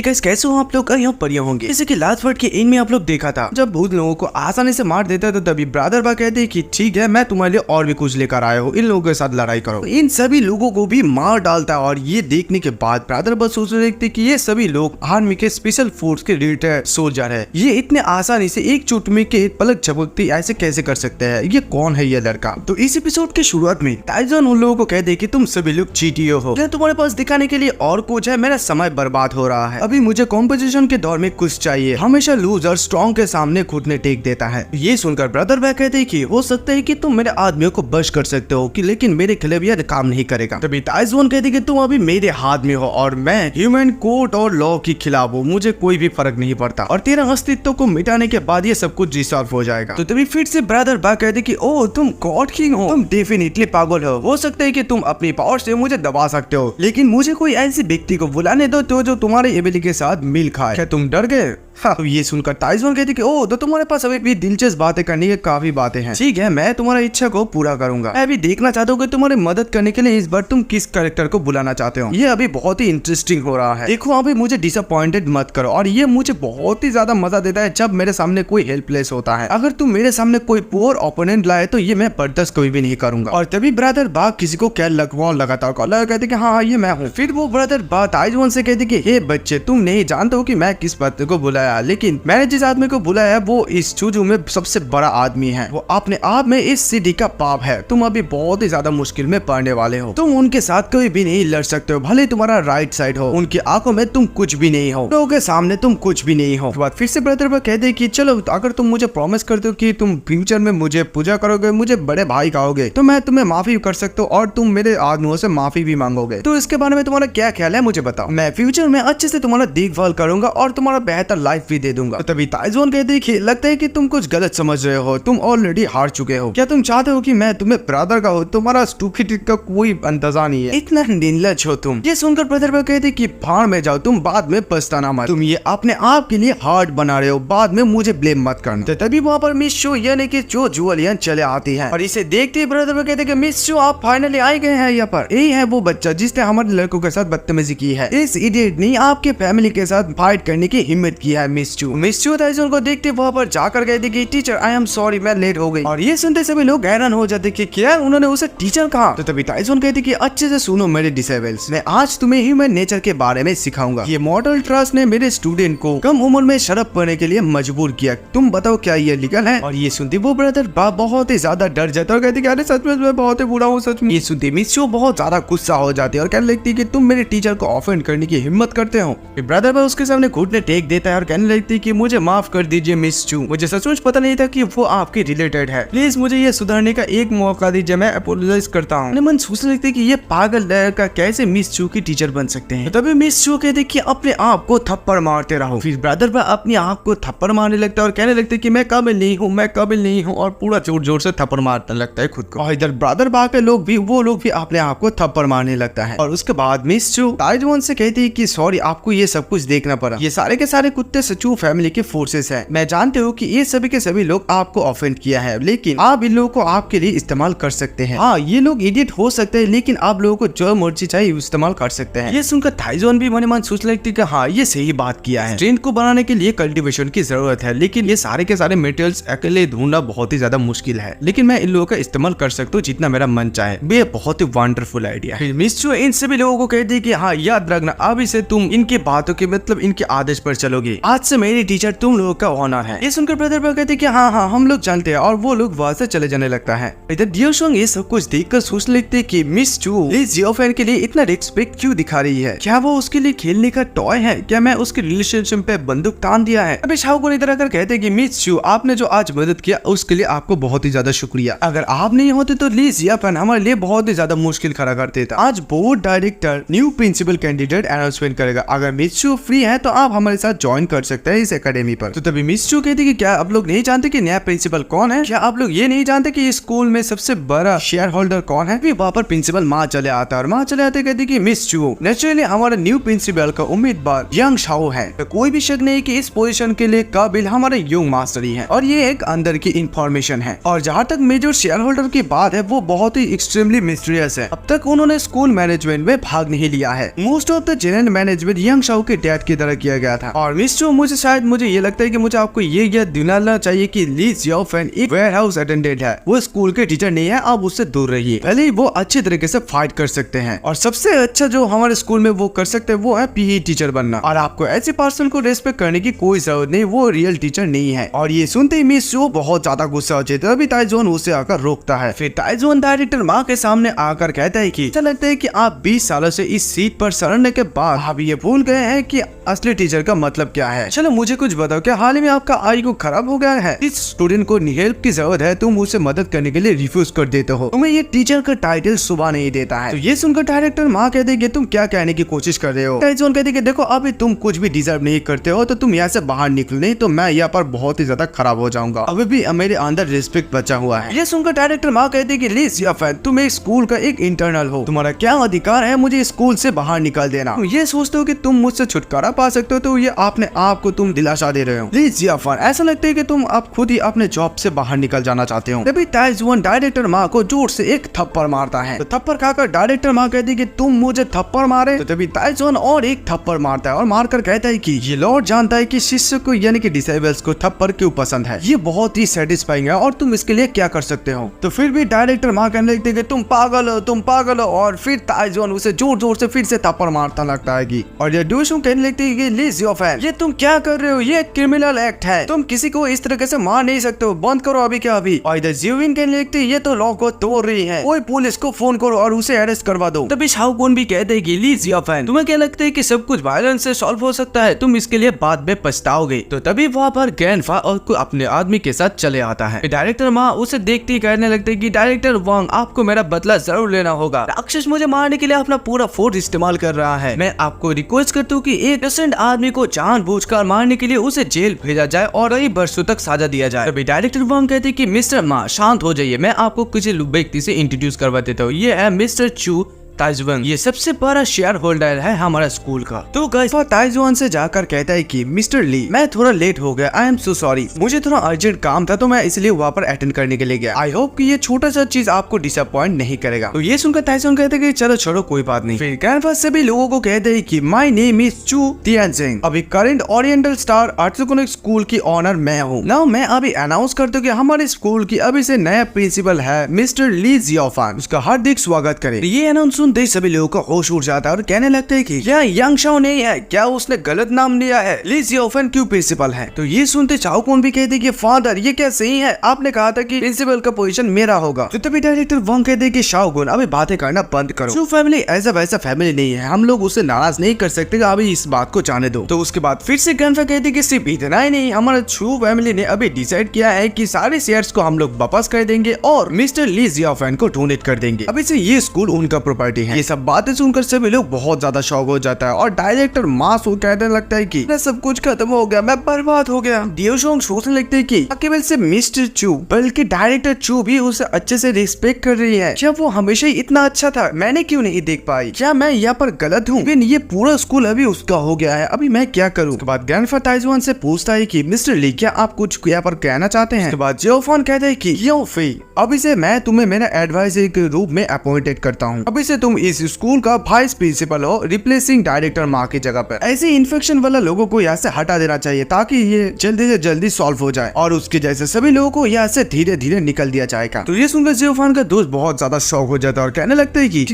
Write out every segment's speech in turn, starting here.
कैसे हो आप लोग यहाँ पर होंगे। जैसे कि लास्ट वर्ड के एंड में आप लोग देखा था, जब भूत लोगों को आसानी से मार देता है तो तभी ब्रदर बा कहते हैं कि ठीक है, मैं तुम्हारे लिए और भी कुछ लेकर आया हूँ, इन लोगों के साथ लड़ाई करो। तो इन सभी लोगों को भी मार डालता है और ये देखने के बाद ब्रदर बा सोच रहे थे कि ये सभी लोग आर्मी के स्पेशल फोर्स के रिटायर्ड सोल्जर है, ये इतने आसानी से एक चोट में के पलक झपकते ऐसे कैसे कर सकते हैं, ये कौन है ये लड़का। तो इस एपिसोड के शुरुआत में टाइजन उन लोगों को कह दे कि तुम सभी लोग चीटियो हो, तुम्हारे पास दिखाने के लिए और कुछ है, मेरा समय बर्बाद हो रहा है, अभी मुझे कॉम्पिटिशन के दौर में कुछ चाहिए, हमेशा लूजर स्ट्रॉन्ग के सामने घुटने टेक देता है। ये सुनकर ब्रदर भाई कहते हैं कि हो सकता है कि तुम मेरे आदमियों को बश कर सकते हो कि लेकिन मेरे खिलाफ यह काम नहीं करेगा। तभी टाइजन कहते कि तुम अभी मेरे हाथ में हो और मैं ह्यूमन कोर्ट और लॉ के खिलाफ हूँ, मुझे कोई भी फर्क नहीं पड़ता और तेरा अस्तित्व को मिटाने के बाद ये सब कुछ रिसॉल्व हो जाएगा। तो तभी फिर से ब्रदर भाई कहते कि ओ तुम गॉड किंग हो, तुम डेफिनेटली पागल हो सकता है कि तुम अपनी पावर से मुझे दबा सकते हो, लेकिन मुझे कोई ऐसे व्यक्ति को बुलाने दो तो जो तुम्हारे एबिलिटी के साथ मिल खाए। क्या तुम डर गए? हाँ, तो ये सुनकर टाइजन कहते कि ओ तो तुम्हारे पास अभी भी दिलचस्प बातें करने की काफी बातें हैं, ठीक है मैं तुम्हारी इच्छा को पूरा करूंगा। मैं अभी देखना चाहता हूँ कि तुम्हारी मदद करने के लिए इस बार तुम किस कैरेक्टर को बुलाना चाहते हो, ये अभी बहुत ही इंटरेस्टिंग हो रहा है। देखो अभी मुझे डिसअपॉइंटेड मत करो, और ये मुझे बहुत ही ज्यादा मजा देता है जब मेरे सामने कोई हेल्पलेस होता है। अगर तुम मेरे सामने कोई पुअर ओपोनेंट लाए तो ये मैं बर्दाश्त कोई भी नहीं करूंगा। और तभी ब्रदर बाग किसी को क्या लगातार कॉलर कहते कि हाँ ये मैं हूँ। फिर वो ब्रदर बाग टाइजन से कहते कि हे बच्चे, तुम नहीं जानते हो कि मैं किस बात को बुलाया, लेकिन मैंने जिस आदमी को बुलाया वो इस चूजू में सबसे बड़ा आदमी है, वो अपने आप में इस सिटी का पाप है। तुम अभी बहुत ही ज्यादा मुश्किल में पड़ने वाले हो, तुम उनके साथ कोई भी नहीं लड़ सकते हो, भले तुम्हारा राइट साइड हो, उनकी आंखों में तुम कुछ भी नहीं हो, लोगों के सामने तुम कुछ भी नहीं हो। बाद फिर से ब्रदर पर कहते कि चलो अगर तुम मुझे प्रॉमिस करते हो कि तुम फ्यूचर में मुझे पूजा करोगे, मुझे बड़े भाई कहोगे, तो मैं तुम्हें माफी कर सकता हूँ और तुम मेरे आदमियों से माफी भी मांगोगे। तो इसके बारे में तुम्हारा क्या ख्याल है मुझे बताओ, मैं फ्यूचर में अच्छे से तुम्हारा देखभाल करूंगा और तुम्हारा बेहतर लाइफ भी दे दूंगा। तभी टाइजन कहते कि लगता है कि तुम कुछ गलत समझ रहे हो, तुम ऑलरेडी हार चुके हो। क्या तुम चाहते हो कि मैं तुम्हें ब्रदर का हो? तुम्हारा स्टूपिडिटी का कोई अंदाजा नहीं है, इतना निर्लज हो तुम। ये सुनकर ब्रदर भाई कहते कि भाड़ में जाओ, तुम बाद में पछताना मत, तुम ये अपने आप के लिए हार्ड बना रहे हो, बाद में मुझे ब्लेम मत करना। तो तभी वहाँ पर मिस शो यानी कि जो जुअलियन चले आती है और इसे देखते ही ब्रदर भाई कहते कि मिस शो आप फाइनली आए गए हैं यहाँ पर। यही है वो बच्चा जिसने हमारे लड़कों के साथ बदतमीजी की है, इस इडियट ने आपके फैमिली के साथ फाइट करने की हिम्मत की है। मिस शो टाइजन को देखते वहाँ पर जाकर कहते कि टीचर आई एम सॉरी, मैं लेट हो गई। और ये सुनते सभी लोग हैरान हो जाते कि क्या उन्होंने उसे टीचर कहा। तो तभी टाइजन कहते कि अच्छे से सुनो मेरे डिसेबल्स, मैं आज तुम्हें ह्यूमन नेचर के बारे में सिखाऊंगा। ये मॉडल ट्रस्ट ने मेरे स्टूडेंट को कम उम्र में शराब पीने के लिए मजबूर किया, तुम बताओ क्या ये लीगल है? और ये सुनते वो ब्रदर बहुत ही ज्यादा डर जाता है और कहते कि अरे सच में मैं बहुत ही बुरा हूँ सच में। ये सुनते मिस शो बहुत ज्यादा गुस्सा हो जाती है और कहने लगती है कि तुम मेरे टीचर को ऑफेंड करने की हिम्मत करते हो। ब्रदर भाई उसके सामने घुटने टेक देता है और कहने लगती है कि मुझे माफ कर दीजिए मिस चू, मुझे सचमुच पता नहीं था कि वो आपके रिलेटेड है, प्लीज मुझे ये सुधारने का एक मौका दीजिए, मैं अपोलोजाइज करता हूँ। मन सोचने लगते कि ये पागल लड़का कैसे मिस चू की टीचर बन सकते हैं। तभी मिस चू कहते कि अपने आप को थप्पड़ मारते रहो। फिर ब्रदर भाई अपने आप को थप्पड़ मारने लगता है और कहने लगते कि मैं काबिल नहीं हूँ, मैं काबिल नहीं हूँ, और पूरा जोर जोर से थप्पड़ मारने लगता है खुद को। और इधर ब्रदर भाई के लोग भी अपने आप को थप्पड़ मारने लगता है। और उसके बाद मिस चू टाइजन से कहती है कि सॉरी आपको ये सब कुछ देखना पड़ा, ये सारे के सारे कुत्ते सचू फैमिली के फोर्सेस है, मैं जानते हो कि ये सभी के सभी लोग आपको ऑफेंड किया है, लेकिन आप इन लोगों को आपके लिए इस्तेमाल कर सकते हैं। हाँ ये लोग इडियट हो सकते हैं, लेकिन आप लोगों को जो मर्जी चाहिए इस्तेमाल कर सकते हैं। ये सुनकर टाइजन भी मन सोच लगती कि हाँ ये सही बात किया है, स्ट्रेंथ को बनाने के लिए कल्टीवेशन की जरूरत है, लेकिन ये सारे के सारे मटेरियल्स अकेले ढूंढना बहुत ही ज्यादा मुश्किल है, लेकिन मैं इन लोगों का इस्तेमाल कर सकता हूँ जितना मेरा मन चाहे। ये बहुत ही वंडरफुल आइडिया है। मिस चू इन सभी लोगों को कहती है कि हाँ याद रखना अभी से तुम इनकी बातों के मतलब इनके आदेश पर चलोगे, आज से मेरी टीचर तुम लोगों का ऑनर है। ये सुनकर ब्रदर कहते कि हाँ हम लोग जानते हैं, और वो लोग वहां से चले जाने लगता है। इधर डियोसंग ये सब कुछ देखकर सोच लेते कि मिस चू इस जियोफेन के लिए इतना रिस्पेक्ट क्यों दिखा रही है, क्या वो उसके लिए खेलने का टॉय है, क्या मैं उसके रिलेशनशिप पे बंदूक तान दिया है। अभी शाओगुन इधर आकर कहते कि मिस चू आपने जो आज मदद किया उसके लिए आपको बहुत ही ज्यादा शुक्रिया, अगर आप नहीं होते तो ली जियोफेन हमारे लिए बहुत ही ज्यादा मुश्किल खड़ा करते थे। आज board director new principal candidate announcement करेगा, अगर मिस चू फ्री है तो आप हमारे साथ ज्वाइन कर सकते हैं इस एकेडमी पर। तो तभी मिस चू कहती कि क्या आप लोग नहीं जानते कि नया प्रिंसिपल कौन है? क्या आप लोग ये नहीं जानते कि इस स्कूल में सबसे बड़ा शेयर होल्डर कौन है? वहाँ पर प्रिंसिपल माँ चले आता है और माँ चले आते कहती कि मिस चू नेचुरली हमारा न्यू प्रिंसिपल का उम्मीदवार यंग शाओ है। तो कोई भी शक नहीं कि इस पोजीशन के लिए काबिल हमारे यंग मास्टर ही है और ये एक अंदर की इंफॉर्मेशन है। और जहाँ तक मेजर शेयर होल्डर की बात है वो बहुत ही एक्सट्रीमली मिस्टीरियस है। अब तक उन्होंने स्कूल मैनेजमेंट में भाग नहीं लिया है। Most of the general management young Shao के डैड की तरह किया गया था। और मिस चू मुझे ये लगता है कि मुझे आपको ये याद दिलाना चाहिए कि ली जियाओफेन एक वेयरहाउस अटेंडेंट है, वो स्कूल के टीचर नहीं है। आप उससे दूर रहिए, भले ही वो अच्छे तरीके से फाइट कर सकते हैं और सबसे अच्छा जो हमारे स्कूल में वो कर सकते हैं वो है पीई टीचर बनना। और आपको ऐसे पर्सन को रेस्पेक्ट करने की कोई जरूरत नहीं, वो रियल टीचर नहीं है। और ये सुनते ही मिस चू बहुत ज्यादा गुस्सा हो जाता है। अभी ताइजोन उसे आकर रोकता है। फिर ताइजोन डायरेक्टर माँ के सामने आकर कहता है कि ऐसा लगता है कि आप 20 सालों से इस सीट पर सड़ने के बाद आप ये भूल गए हैं कि असली टीचर का मतलब क्या है। चलो मुझे कुछ बताओ, क्या हाल ही में आपका IQ खराब हो गया है? इस स्टूडेंट को हेल्प की जरूरत है, तुम उसे मदद करने के लिए रिफ्यूज कर देते हो। तुम्हें ये टीचर का टाइटल सुबह नहीं देता है। तो ये सुनकर डायरेक्टर माँ कहते हैं कि तुम क्या कहने की कोशिश कर रहे हो? ताइजोन कहते हैं कि देखो अभी तुम कुछ भी डिजर्व नहीं करते हो, तो तुम यहाँ से बाहर निकलो, नहीं तो मैं यहाँ पर बहुत ही ज्यादा खराब हो जाऊंगा। अभी भी मेरे अंदर रिस्पेक्ट बचा हुआ है। ये सुनकर डायरेक्टर माँ कहते हैं कि ली जियाओफेन तुम एक स्कूल का एक इंटरनल हो, तुम्हारा क्या अधिकार है मुझे स्कूल से बाहर निकाल देना? तुम ये सोचते हो कि तुम मुझसे छुटकारा पा सकते हो, तो ये अपने आप को तुम दिलासा दे रहे हो। ली जियाओफेन ऐसा लगता है कि तुम अब खुद ही अपने जॉब से बाहर निकल जाना चाहते हो। तभी ताइजोन डायरेक्टर माँ को जोर से एक थप्पड़ मारता है। तो थप्पड़ खाकर डायरेक्टर माँ कहती है कि तुम मुझे थप्पड़ मारे। तो तभी ताइजोन और एक थप्पड़ मारता है और मारकर कहता है कि ये लॉर्ड जानता है कि शिष्य को यानी कि डिसेबल्स को थप्पड़ क्यों पसंद है, ये बहुत ही सेटिस्फाइंग है और तुम इसके लिए क्या कर सकते हो। तो फिर भी डायरेक्टर माँ कहने लगती है कि तुम पागल हो, तुम पागल हो। और फिर ताइजोन उसे जोर जोर से फिर से थप्पड़ मारता लगता है। और ये डूशू कहने लगती है कि ली जियाओफेन ये तुम क्या कर रहे हो, ये क्रिमिनल एक्ट है, तुम किसी को इस तरीके से मार नहीं सकते हो, बंद करो अभी क्या अभी। और इधर जियोविन कहने लगती है ये तो लॉ को तोड़ रही है, कोई पुलिस को फोन करो और उसे अरेस्ट करवा दो। तभी शाओकुन भी कहते हैं कि ली जियाओफेन तुम्हें क्या लगता है कि सब कुछ वायलेंस से सॉल्व हो सकता है, तुम इसके लिए बाद में पछताओगे। तो तभी वहाँ पर ग्रैंडफा और अपने आदमी के साथ चले आता है। डायरेक्टर माँ उसे देखते ही कहने लगते है कि डायरेक्टर वांग आपको मेरा बदला जरूर लेना होगा, राक्षस मुझे मारने के लिए अपना पूरा फोर्स इस्तेमाल कर रहा है। मैं आपको रिक्वेस्ट करता हूँ कि एक innocent आदमी को जानबूझकर मारने के लिए उसे जेल भेजा जाए और कई वर्षों तक सजा दिया जाए। तभी डायरेक्टर वांग कहते हैं कि मिस्टर मा शांत हो जाइए, मैं आपको किसी व्यक्ति से इंट्रोड्यूस करवा देता हूँ, ये है मिस्टर चू ताइजुआन, ये सबसे बड़ा शेयर होल्डर है हमारा स्कूल का। तो गाइस ताइजुआन से जाकर कहता है कि मिस्टर ली मैं थोड़ा लेट हो गया, आई एम सो सॉरी, मुझे थोड़ा अर्जेंट काम था तो मैं इसलिए वहाँ पर अटेंड करने के लिए गया। आई होप कि ये छोटा सा चीज आपको डिसअपॉइंट नहीं करेगा। तो ये सुनकर ताइजुआन कहते हैं कि चलो छोड़ो कोई बात नहीं। फिर कैनफा सभी लोगों को कहते हैं कि माय नेम इज चू तियानजिंग, अभी करंट ओरिएंटल स्टार आर्ट्सोकोनिक स्कूल की ऑनर मैं हूँ। नाउ मैं अभी अनाउंस करता हूँ कि हमारे स्कूल की अभी से नया प्रिंसिपल है मिस्टर ली जियाओफेन, उसका हार्दिक स्वागत करें। ये अनाउंस सुनते सभी लोगों का होश उड़ जाता है और कहने लगते हैं कि क्या यंग शाओ नहीं है, क्या उसने गलत नाम लिया है, ली जियाओफेन क्यों प्रिंसिपल है। तो ये सुनते शाओकुन भी कहते कि फादर ये क्या सही है, आपने कहा था कि प्रिंसिपल का पोजीशन मेरा होगा। तो तभी डायरेक्टर वांग कहते कि शाओकुन अभी बातें करना बंद करो, चू फैमिली ऐसा वैसा फैमिली नहीं है, हम लोग उसे नाराज नहीं कर सकते, अभी इस बात को जाने दो। तो उसके बाद फिर से गनफा कहते कि सिर्फ इतना ही नहीं, हमारा चू फैमिली ने अभी डिसाइड किया है कि सारे शेयर्स को हम लोग वापस कर देंगे और मिस्टर ली जियाओफेन को डोनेट कर देंगे। अभी से ये स्कूल उनका प्रॉपर्टी है। ये सब बातें सुनकर सभी लोग बहुत ज्यादा शॉक हो जाता है और डायरेक्टर मास कहने लगता है कि सब कुछ खत्म हो गया, मैं बर्बाद हो गया। डियोशोंग सोचने लगते हैं कि केवल से मिस्टर चू बल्कि डायरेक्टर चू भी उसे अच्छे से रिस्पेक्ट कर रही है, क्या वो हमेशा ही इतना अच्छा था, मैंने क्यों नहीं देख पाई, क्या मैं यहाँ पर गलत हूँ, ये पूरा स्कूल अभी उसका हो गया है, अभी मैं क्या करूँ। उसके बाद ग्रैंडफा ताइजुआन से पूछता है कि मिस्टर ली क्या आप कुछ यहाँ पर कहना चाहते हैं। उसके बाद जियोफेन कहता है कि यो फी अभी से मैं तुम्हें मेरा एडवाइजर के रूप में अपॉइंटेड करता हूँ, अभी से तुम इस स्कूल का वाइस प्रिंसिपल हो, रिप्लेसिंग डायरेक्टर माँ की जगह पर। ऐसे इन्फेक्शन वाला लोगों को यहाँ से हटा देना चाहिए ताकि ये जल्दी से जल्दी सॉल्व हो जाए और उसके जैसे सभी लोगों को यहाँ से धीरे धीरे निकल दिया जाएगा। तो ये सुनकर जियोफेन का दोस्त बहुत ज्यादा शौक हो जाता है और कहने लगता है कि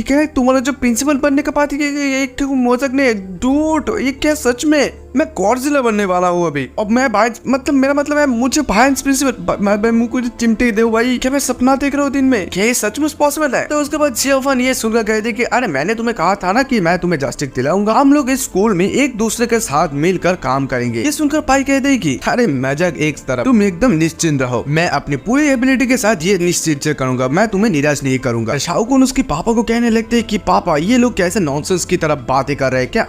क्या तुम्हारा जो प्रिंसिपल बनने का बात है एक मौजक ने डूट, ये क्या सच में मैं गॉडजिला बनने वाला हूँ अभी, अब मैं भाई मतलब मेरा मतलब है मुझे वाइस प्रिंसिपल मुझे कुछ चिमटे दे भाई, क्या मैं सपना देख रहा हूँ दिन में, क्या ये सचमुच पॉसिबल है। तो उसके बाद जियोफेन ये सुनकर कहते कि अरे मैंने तुम्हें कहा था ना कि मैं तुम्हें जस्टिस दिलाऊंगा, हम लोग इस स्कूल में एक दूसरे के साथ मिलकर काम करेंगे। ये सुनकर पाई कहते कि अरे मजाक एक तरफ, तुम एकदम निश्चिंत रहो, मैं अपनी पूरी एबिलिटी के साथ ये निश्चित से करूंगा, मैं तुम्हें निराश नहीं करूंगा। शाओकुन उसके पापा को कहने लगते कि पापा ये लोग कैसे नॉनसेंस की तरफ बातें कर रहे हैं, क्या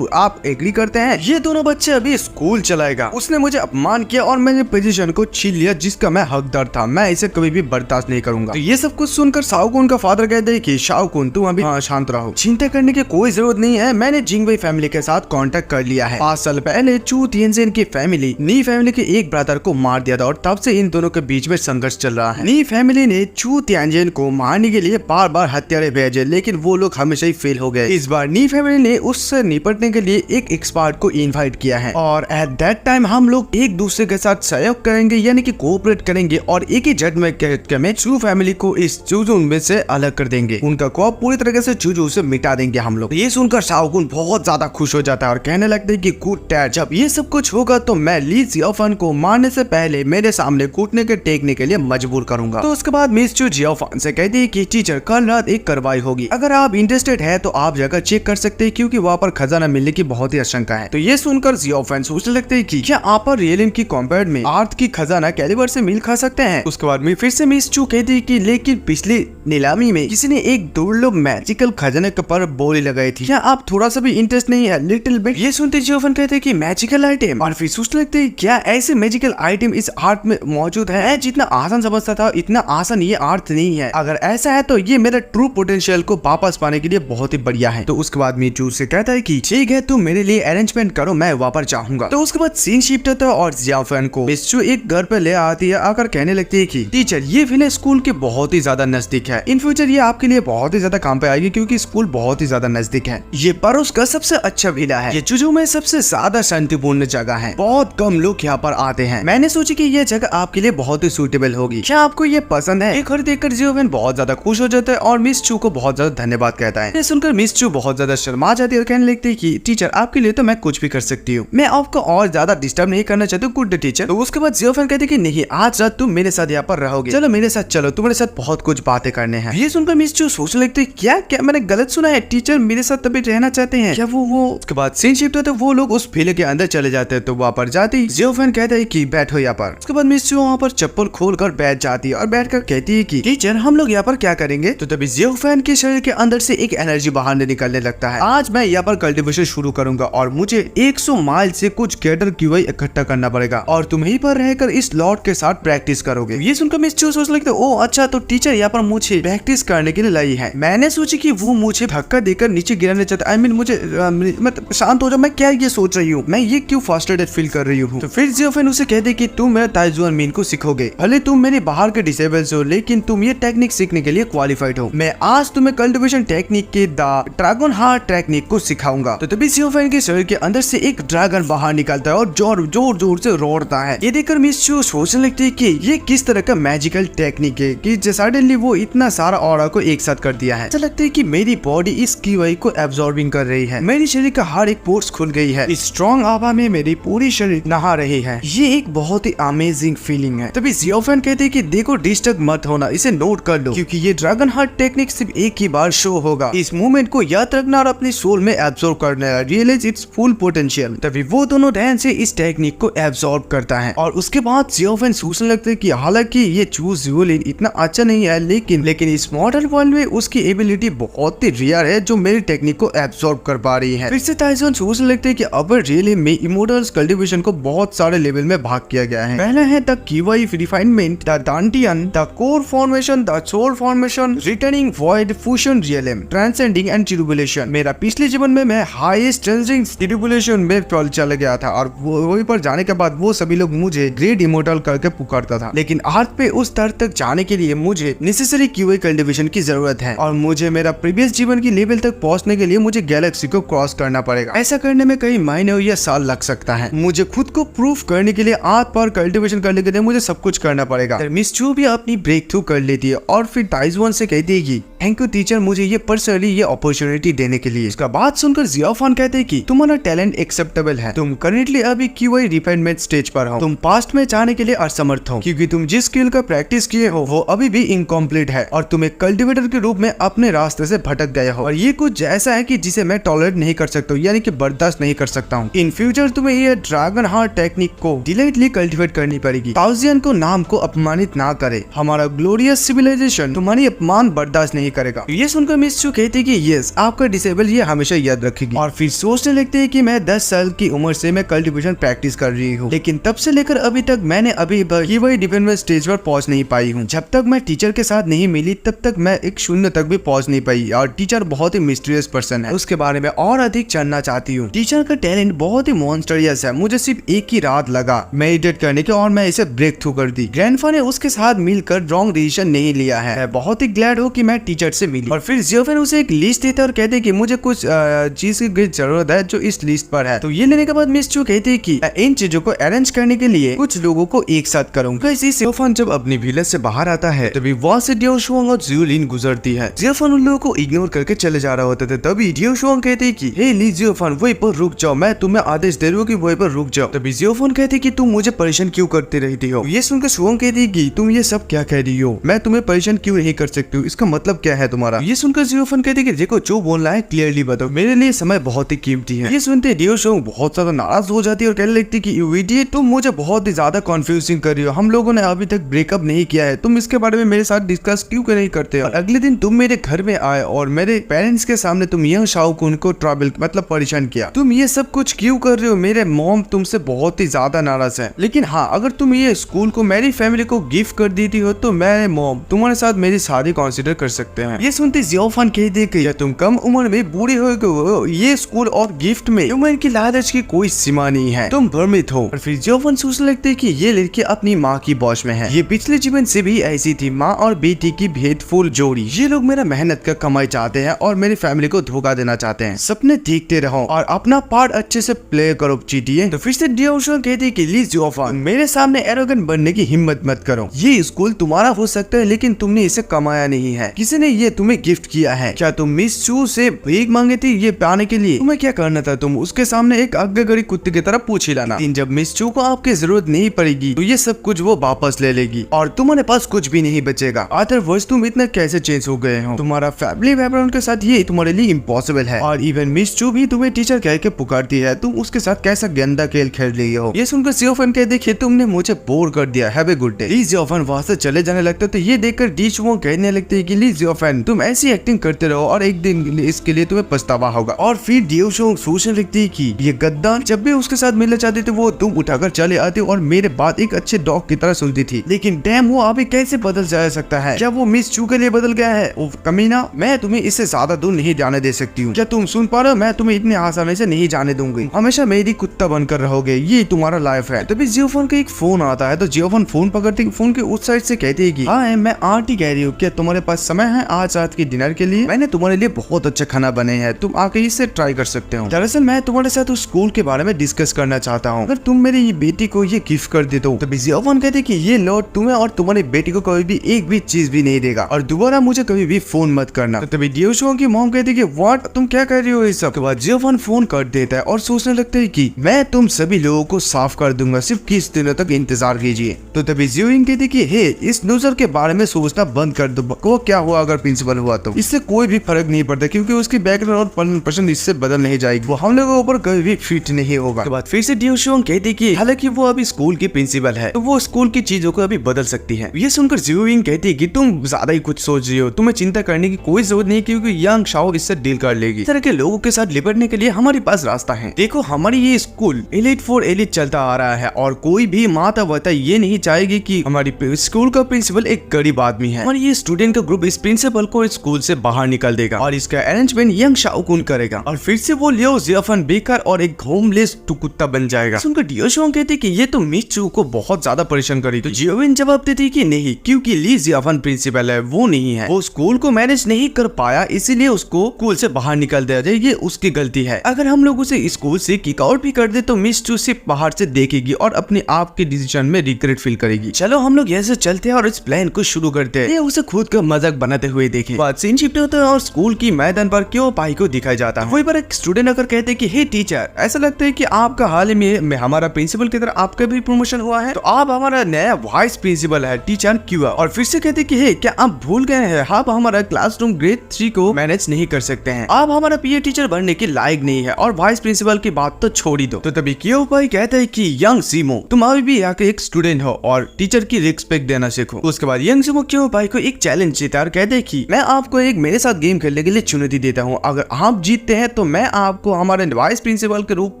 आप एग्री करते हैं, ये दोनों बच्चे अभी स्कूल चलाएगा। उसने मुझे अपमान किया और मैंने पोजीशन को छीन लिया जिसका मैं हकदार था। मैं इसे कभी भी बर्दाश्त नहीं करूंगा। तो ये सब कुछ सुनकर शाओकुन का फादर कहते हैं कि शाओकुन तुम अभी शांत रहो, चिंता करने की कोई जरूरत नहीं है। मैंने जिंगवेई फैमिली के साथ कांटेक्ट कर लिया है। 5 साल पहले चू तिएनजिन की फैमिली नी फैमिली के एक ब्रदर को मार दिया था और तब से इन दोनों के बीच में संघर्ष चल रहा है। नी फैमिली ने चू तिएनजिन को मारने के लिए बार बार हत्यारे भेजे लेकिन वो लोग हमेशा ही फेल हो गए। इस बार नी फैमिली ने उससे निपटने के लिए एक एक्सपर्ट को इनवाइट किया है और एट दैट टाइम हम लोग एक दूसरे के साथ सहयोग करेंगे यानी कि कोऑपरेट करेंगे और एक ही जजमेंट में चू फैमिली को इस चूजू में से अलग कर देंगे। उनका खौफ पूरी तरह से चूजू से मिटा देंगे हम लोग। ये सुनकर शाओकुन बहुत ज्यादा खुश हो जाता है और कहने लगता है कि गुड डैड, जब ये सब कुछ होगा तो मैं ली जियाओफन को मारने से पहले मेरे सामने कूटने के टेकने के लिए मजबूर करूंगा। तो उसके बाद मिस चू जियाओफन से कहती है कि टीचर कल रात एक कार्रवाई होगी, अगर आप इंटरेस्टेड है तो आप जाकर चेक कर सकते हैं क्योंकि वहाँ पर खजाना मिलने की बहुत ही आशंका है। तो ये सुनकर जियाओफन सोचने लगते हैं कि क्या आप पर रियलिन की कॉम्पैक्ट में अर्थ की खजाना कैलिबर से मिल खा सकते हैं। उसके बाद में फिर से मिस चू कहती है कि लेकिन पिछली नीलामी में किसी ने एक दुर्लभ मैजिकल खजाने पर बोली लगाई थी, क्या आप थोड़ा सा भी इंटरेस्ट नहीं है लिटिल बिट। ये सुनते जियाओफन कहते हैं कि मैजिकल आइटम, और फिर सोचने लगते हैं क्या ऐसे मैजिकल आइटम इस आर्ट में मौजूद है। जितना आसान समझता था इतना आसान ये आर्ट नहीं है, अगर ऐसा है तो ये मेरा ट्रू पोटेंशियल को वापस पाने के लिए बहुत ही बढ़िया है। तो उसके बाद मीचू से कहता है कि ठीक है तुम मेरे लिए अरेंजमेंट करो, मैं वहाँ पर जाऊंगा। तो उसके बाद सीन शिफ्ट होता है और जियाओफन को मिचू एक घर पे ले आती है, आकर कहने लगती है कि टीचर ये विलेज स्कूल के बहुत ही ज्यादा नजदीक है, इन फ्यूचर ये आपके लिए बहुत ही ज्यादा काम पे आएगी क्योंकि स्कूल बहुत ही ज्यादा नजदीक है। ये पड़ोस का सबसे अच्छा विला है, ये चूजू में सबसे ज्यादा शांतिपूर्ण जगह है, बहुत कम लोग यहाँ पर आते हैं। मैंने सोची कि ये जगह आपके लिए बहुत ही सूटेबल होगी, क्या आपको ये पसंद है। एक घर देखकर जियाओफन बहुत ज्यादा खुश हो जाता है और मिस चू को बहुत ज्यादा धन्यवाद कहता है। ये सुनकर मिस चू बहुत ज्यादा शर्मा जाती है और कहने लगती है कि टीचर आपके लिए तो मैं कुछ भी कर सकती हूँ, मैं आपको और ज्यादा डिस्टर्ब नहीं करना चाहती हूँ गुड टीचर। तो उसके बाद जियाओफन कहते कि नहीं आज रात तुम मेरे साथ यहाँ पर रहोगे, चलो मेरे साथ चलो, तुम्हारे साथ बहुत कुछ बातें करने हैं। ये सुनकर मिस चू सोचने लगती है क्या क्या मैंने गलत सुना है, टीचर मेरे साथ तभी रहना चाहते हैं क्या वो। उसके बाद सीन शिफ्ट होता है, वो लोग उस विले के अंदर चले जाते हैं। तो वहाँ पर जाती जियाओफन कहता है कि बैठो यहाँ पर। उसके बाद मिस चू वहाँ पर चप्पल खोलकर बैठ जाती है और बैठकर कहती है कि टीचर हम लोग यहाँ पर क्या करेंगे। तो तभी जियाओफन के शरीर के अंदर से एक एनर्जी बाहर निकलने लगता है। आज मैं यहाँ पर कल्टीवेशन शुरू करूंगा और मुझे 100 माइल से कुछ ग्रेटर क्यूआई इकट्ठा करना पड़ेगा और तुम यहीं पर रहकर इस लॉर्ड के साथ प्रैक्टिस करोगे। ये सुनकर मिस चू सोच लगता है ओ अच्छा तो टीचर यहाँ पर मुझे प्रैक्टिस करने के लिए लाई है। मैंने सोची कि वो मुझे धक्का देकर नीचे गिराने चाहता, आई मीन मुझे मतलब शांत हो जाओ, मैं क्या ये सोच रही हूँ, मैं ये क्यों फ्रस्ट्रेटेड फील कर रही हूँ। तो फिर जियाओफन उसे कहते कि तुम मेरा ताइजुआन मीन को सिखोगे, भले तुम मेरे बाहर के डिसेबल्स हो लेकिन तुम ये टेक्निक सीखने के लिए क्वालिफाइड हो। मैं आज तुम्हें कल्टीवेशन टेक्निक के द ड्रैगन हार्ट टेक्निक को सिखाऊंगा। तो तभी जियाओफन के शरीर के अंदर से एक ड्रैगन बाहर निकलता है और जोर जोर से रोड़ता है। ये देखकर मिस चू सोचने लगती है कि ये किस तरह का मैजिकल टेक्निक है कि सडनली वो इतना सारा ऑरा को एक साथ कर दिया है। ऐसा लगता है कि मेरी बॉडी इस कीवाई को एब्जॉर्बिंग कर रही है, मेरी शरीर का हर एक पोर्स खुल गई है, इस स्ट्रॉन्ग आवा में मेरी पूरी शरीर नहा रही है। ये एक बहुत ही अमेजिंग फीलिंग है। तभी जियाओफन कहते हैं कि देखो डिस्टर्ब मत होना, इसे नोट कर लो क्योंकि ये ड्रैगन हार्ट टेक्निक सिर्फ एक ही बार शो होगा। इस मूवमेंट को याद रखना और अपनी सोल में एब्जॉर्ब करना, रियलाइज इट्स फुल पोटेंशियल। तभी वो दोनों ध्यान से इस टेक्निक को एब्जॉर्ब करता है और उसके बाद जियाओफन सोचने लगते हैं कि हालांकि ये चूज जियोलिन इतना अच्छा नहीं है लेकिन इस मॉडर्न वर्ल्ड में उसकी एबिलिटी बहुत ही रेयर है जो मेरी टेक्निक को एब्जॉर्ब कर पा रही है। फिर से ताइजुआन सोचने लगते हैं कि अब रियली में इमोर्टल्स कल्टीवेशन को बहुत सारे लेवल में भाग किया गया है। पहला है the Qi refinement, the dantian, the core formation, the soul formation, returning void, fusion realm, transcending and tribulation. मेरा पिछले जीवन में मैं हाईएस्ट ट्रिब्यूलेशन में चला गया था और वहीं पर जाने के बाद वो सभी लोग मुझे ग्रेट इमोर्टल करके पुकारता था, लेकिन अर्थ पे उस स्तर तक जाने के लिए मुझे नेसेसरी कीवाई कल्टीवेशन की जरूरत है और मुझे मेरा प्रीवियस जीवन की लेवल तक पहुंचने के लिए मुझे गैलेक्सी को क्रॉस करना पड़ेगा। ऐसा करने में कई महीने या साल लग सकता है। मुझे खुद को प्रूफ करने के लिए आर्थ पर कल्टीवेशन करने के लिए मुझे सब कुछ करना पड़ेगा। मिस चू भी अपनी ब्रेक थ्रू कर लेती है और फिर ताइजुआन से कहती है कि थैंक यू टीचर मुझे ये पर्सनली ये अपॉर्चुनिटी देने के लिए। इसका बात सुनकर जियाओफन कहते हैं कि तुम्हारा टैलेंट एक्सेप्टेबल है, तुम करेंटली अभी कीवाई रिफाइनमेंट स्टेज पर हो, तुम पास्ट में जाने के लिए असमर्थ हो क्योंकि तुम जिस स्किल का प्रैक्टिस किए हो वो अभी भी इनकम्प्लीट है और तुम एक कल्टीवेटर के रूप में अपने रास्ते से भटक गए हो और ये कुछ ऐसा है कि जिसे मैं टॉलरेट नहीं कर सकता हूँ, यानी कि बर्दाश्त नहीं कर सकता हूँ। इन फ्यूचर तुम्हें ये ड्रैगन हार्ट टेक्निक को डिलीटली कल्टीवेट करनी पड़ेगी। ताउजियन को नाम को अपमानित ना करे, हमारा ग्लोरियस सिविलाइजेशन तुम्हारी अपमान बर्दाश्त नहीं नहीं करेगा। ये सुनकर मिस चू कहती कि यस, आपका डिसेबल ये हमेशा याद रखेगी। और फिर सोचने लगते हैं कि मैं 10 साल की उम्र से मैं कल्टीवेशन प्रैक्टिस कर रही हूँ, लेकिन तब से लेकर अभी तक मैंने अभी वही डिफेंस स्टेज पर पहुंच नहीं पाई हूँ। जब तक मैं टीचर के साथ नहीं मिली तब तक मैं एक शून्य तक भी पहुंच नहीं पाई। और टीचर बहुत ही मिस्टीरियस पर्सन है, उसके बारे में और अधिक जानना चाहती हूँ। टीचर का टैलेंट बहुत ही मॉन्स्टरियस है। मुझे सिर्फ एक ही रात लगा मेडिटेट करने के और मैं इसे ब्रेक थ्रू कर दी। ग्रैंडफा ने उसके साथ मिलकर रॉन्ग डिसीजन नहीं लिया है। मैं बहुत ही ग्लैड हूँ कि मैं टीचर से मिली। और फिर जियोफेन उसे एक लिस्ट देता है और कहते हैं कि मुझे कुछ चीज की जरूरत है जो इस लिस्ट पर है। तो ये लेने के बाद मिस चू कहती है कि इन चीजों को अरेंज करने के लिए कुछ लोगों को एक साथ करूंगा। इसी जियोफेन जब अपनी विलेज से बाहर आता है तभी वहाँ से डियो शुआंग और जियोलिन गुजरती है। जियोफेन उन लोगों को इग्नोर करके चले जा रहा होता था। तभी डियो शुआंग कहते हैं कि हे ली जियोफेन, वहीं पर रुक जाओ, मैं तुम्हें आदेश दे रही हूँ कि वहीं पर रुक जाओ। तभी जियोफेन कहते हैं कि तुम मुझे परेशान क्यों करती रहती हो। ये सुनकर शुआंग कहती है कि तुम ये सब क्या कह रही हो, मैं तुम्हें परेशान क्यों नहीं कर सकती हूँ, इसका मतलब क्या है तुम्हारा। ये सुनकर जियोफेन कहते हैं कि देखो जो बोलना है क्लियरली बताओ, मेरे लिए समय बहुत ही कीमती है। ये सुनते डियो शुआंग बहुत ज्यादा नाराज हो जाती है और कहने लगती है कि यू इडियट, तुम मुझे बहुत ही ज्यादा कंफ्यूजिंग कर रही हो। हम लोगों ने अभी तक ब्रेकअप नहीं किया है, तुम इसके बारे में मेरे साथ डिस्कस क्यों नहीं करते। और अगले दिन तुम मेरे घर में आए और मेरे पेरेंट्स के सामने तुम यंग शाओ कुन को ट्रबल मतलब परेशान किया। तुम ये सब कुछ क्यों कर रहे हो। मेरे मॉम तुमसे बहुत ही ज्यादा नाराज है, लेकिन हाँ अगर तुम ये स्कूल को मेरी फैमिली को गिफ्ट कर देती हो तो मेरे मॉम तुम्हारे साथ मेरी शादी कंसीडर कर सकते हैं। ये सुनते जियोफेन कह दे कि तुम कम उम्र में बूढ़े हो गए, ये स्कूल और गिफ्ट में उम्र की लालच की कोई सीमा नहीं है, तुम भ्रमित हो। और फिर जियोफेन सोचने लगते कि ये लड़की अपनी माँ की बॉश में है। ये पिछले जीवन से भी ऐसी थी, माँ और बेटी की भेदफुल जोड़ी। ये लोग मेरा मेहनत का कमाई चाहते हैं और मेरी फैमिली को धोखा देना चाहते हैं। सपने देखते रहो और अपना पार्ट अच्छे से प्ले करो चीटिए। तो फिर से डियो शुआंग कहती है कि ली जियोफेन, मेरे सामने एरोगेंट बनने की हिम्मत मत करो। ये स्कूल तुम्हारा हो सकता है लेकिन तुमने इसे कमाया नहीं है, किसी ने ये तुम्हें गिफ्ट किया है। क्या तुम मिस चू से भीख मांगे थी ये पाने के लिए? तुम्हें क्या करना था, तुम उसके सामने एक आज्ञाकारी कुत्ते की तरह पूछ हिलाना। लेकिन जब मिस चू को आपकी जरूरत नहीं पड़ेगी तो ये सब कुछ वो वापस ले लेगी और तुम्हारे पास कुछ भी नहीं बचेगा। अदरवाइज तुम इतना कैसे चेंज हो गए हो, तुम्हारा फैमिली बैकग्राउंड के साथ ये तुम्हारे लिए इम्पॉसिबल है। और इवन मिस चू भी तुम्हें टीचर कह के पुकारती है, तुम उसके साथ कैसा गंदा खेल खेल रही हो। ये सुनकर जियोफेन कह देखिए तुमने मुझे बोर कर दिया, हैव ए गुड डे। ली जियोफेन वहां से चले जाने लगता है तो ये देखकर डी शुआंग कहने लगते है कि ली जियोफेन तुम ऐसी एक्टिंग करते रहो और एक दिन इसके लिए तुम्हें पछतावा होगा। और फिर डियो शुआंग सोचने लगती है कि ये गद्दार जब भी उसके साथ मिलना चाहते थे वो तुम उठाकर चले आते और मेरे बात एक अच्छे डॉग की तरह सुनती थी। लेकिन डैम वो अभी कैसे बदल जा सकता है, क्या वो मिस चू के लिए बदल गया है? ओ कमीना, मैं तुम्हें इससे ज्यादा दूर नहीं जाने दे सकती हूँ। क्या तुम सुन पा रहे हो, मैं तुम्हें इतने आसानी से नहीं जाने दूंगी, हमेशा मेरी कुत्ता बनकर रहोगे, ये तुम्हारा लाइफ है। तभी जियोफेन का एक फोन आता है तो जियोफेन फोन पकड़ती फोन के उस साइड से कहती है कि हाँ मैं आंटी कह रही हूँ, क्या तुम्हारे पास समय है आज रात के डिनर के लिए? मैंने तुम्हारे लिए बहुत अच्छा खाना बने हैं, तुम आके इससे ट्राई कर सकते हो। दरअसल मैं तुम्हारे साथ उस स्कूल के बारे में डिस्कस करना चाहता हूँ, अगर तुम मेरी ये बेटी को ये गिफ्ट कर देते हो। तभी जियोफेन कहते कि ये लॉर्ड तुम्हें और तुम्हारी बेटी को कभी भी एक भी चीज भी नहीं देगा और दोबारा मुझे कभी भी फोन मत करना। तो तभी डियो शुआंग की मॉम कहती कि व्हाट, तुम क्या कर रही हो ये सब? के बाद जियोफेन फोन कर देता है और सोचने लगता है कि मैं तुम सभी लोगों को साफ कर दूंगा, सिर्फ किस दिनों तक इंतजार कीजिए। तो तभी जियोइंग कहती कि हे इस लूजर के बारे में सोचना बंद कर दो, वो क्या हुआ अगर प्रिंसिपल हुआ तो इससे कोई भी फर्क नहीं पड़ता क्योंकि उसकी बैकग्राउंड और पसंद इससे बदल नहीं जाएगी, वो हम लोगों के ऊपर कभी भी फिट नहीं होगा। के बाद फिर से डियो शुआंग कहती कि हालांकि वो अभी स्कूल की प्रिंसिपल है तो वो स्कूल की चीजों को अभी बदल सकती है। ये सुनकर जियोइंग कहती कि तुम ज्यादा ही कुछ सोच रही हो, तुम्हें चिंता करने की कोई जरूरत नहीं क्योंकि यंग शाओ इससे डील कर लेगी। इस तरह के लोगों के साथ निपटने के लिए हमारे पास रास्ता है। देखो हमारी ये स्कूल एलिट फॉर एलिट चलता आ रहा है और कोई भी माता पिता ये नहीं चाहेगी कि हमारी स्कूल का प्रिंसिपल एक गरीब आदमी है। हमारी ये स्टूडेंट का ग्रुप इस प्रिंसिपल को स्कूल से बाहर निकाल देगा और इसका अरेंजमेंट यंग शाओ कुन करेगा और फिर से वो लियो जियोफेन बेकार और एक होमलेस कुत्ता बन जाएगा। सुनकर डियो शुआंग कहती कि ये तो मिस चू को बहुत ज्यादा परेशान करी। तो जियोविन जवाब देती कि नहीं, क्योंकि ली जियोफेन प्रिंसिपल है, वो नहीं है, वो स्कूल को मैनेज नहीं कर पाया इसीलिए उसको स्कूल से बाहर निकाल दिया जाए, ये उसकी गलती है। अगर हम लोग उसे स्कूल से किक आउट भी कर दे तो मिस चू सिर्फ बाहर से देखेगी और अपने आप के डिसीजन में रिग्रेट फील करेगी। चलो हम लोग ऐसे चलते हैं और इस प्लान को शुरू करते हैं। ये उसे खुद का मजाक बनाते हुए देखे। बात सीन शिफ्ट होता है और स्कूल की मैदान पर क्यों पाई को दिखाया जाता है। वहीं पर एक स्टूडेंट आकर कहते हैं कि हे टीचर, ऐसा लगता है कि आपका हाल ही में हमारा प्रिंसिपल की तरह आपका भी प्रमोशन हुआ है, तो आप हमारा नया वाइस प्रिंसिपल है, टीचर क्यों? और फिर से कहते हैं कि हे क्या आप भूल गए हैं, आप हमारा क्लासरूम ग्रेड 3 को मैनेज नहीं कर सकते हैं, आप हमारा पीए टीचर बनने के लायक नहीं है और वाइस प्रिंसिपल की बात तो छोड़ ही दो। तो तभी क्यों पाई कहता है कि यंग सीमो, तुम अभी भी आके एक स्टूडेंट हो और टीचर की रिस्पेक्ट देना सीखो। उसके बाद यंग सीमो क्यों पाई को एक चैलेंज देता है और कहते हैं कहते कि मैं आपको एक मेरे साथ गेम खेलने के लिए चुनौती देता हूँ, अगर आप जीतते हैं तो मैं आपको हमारे वाइस प्रिंसिपल के रूप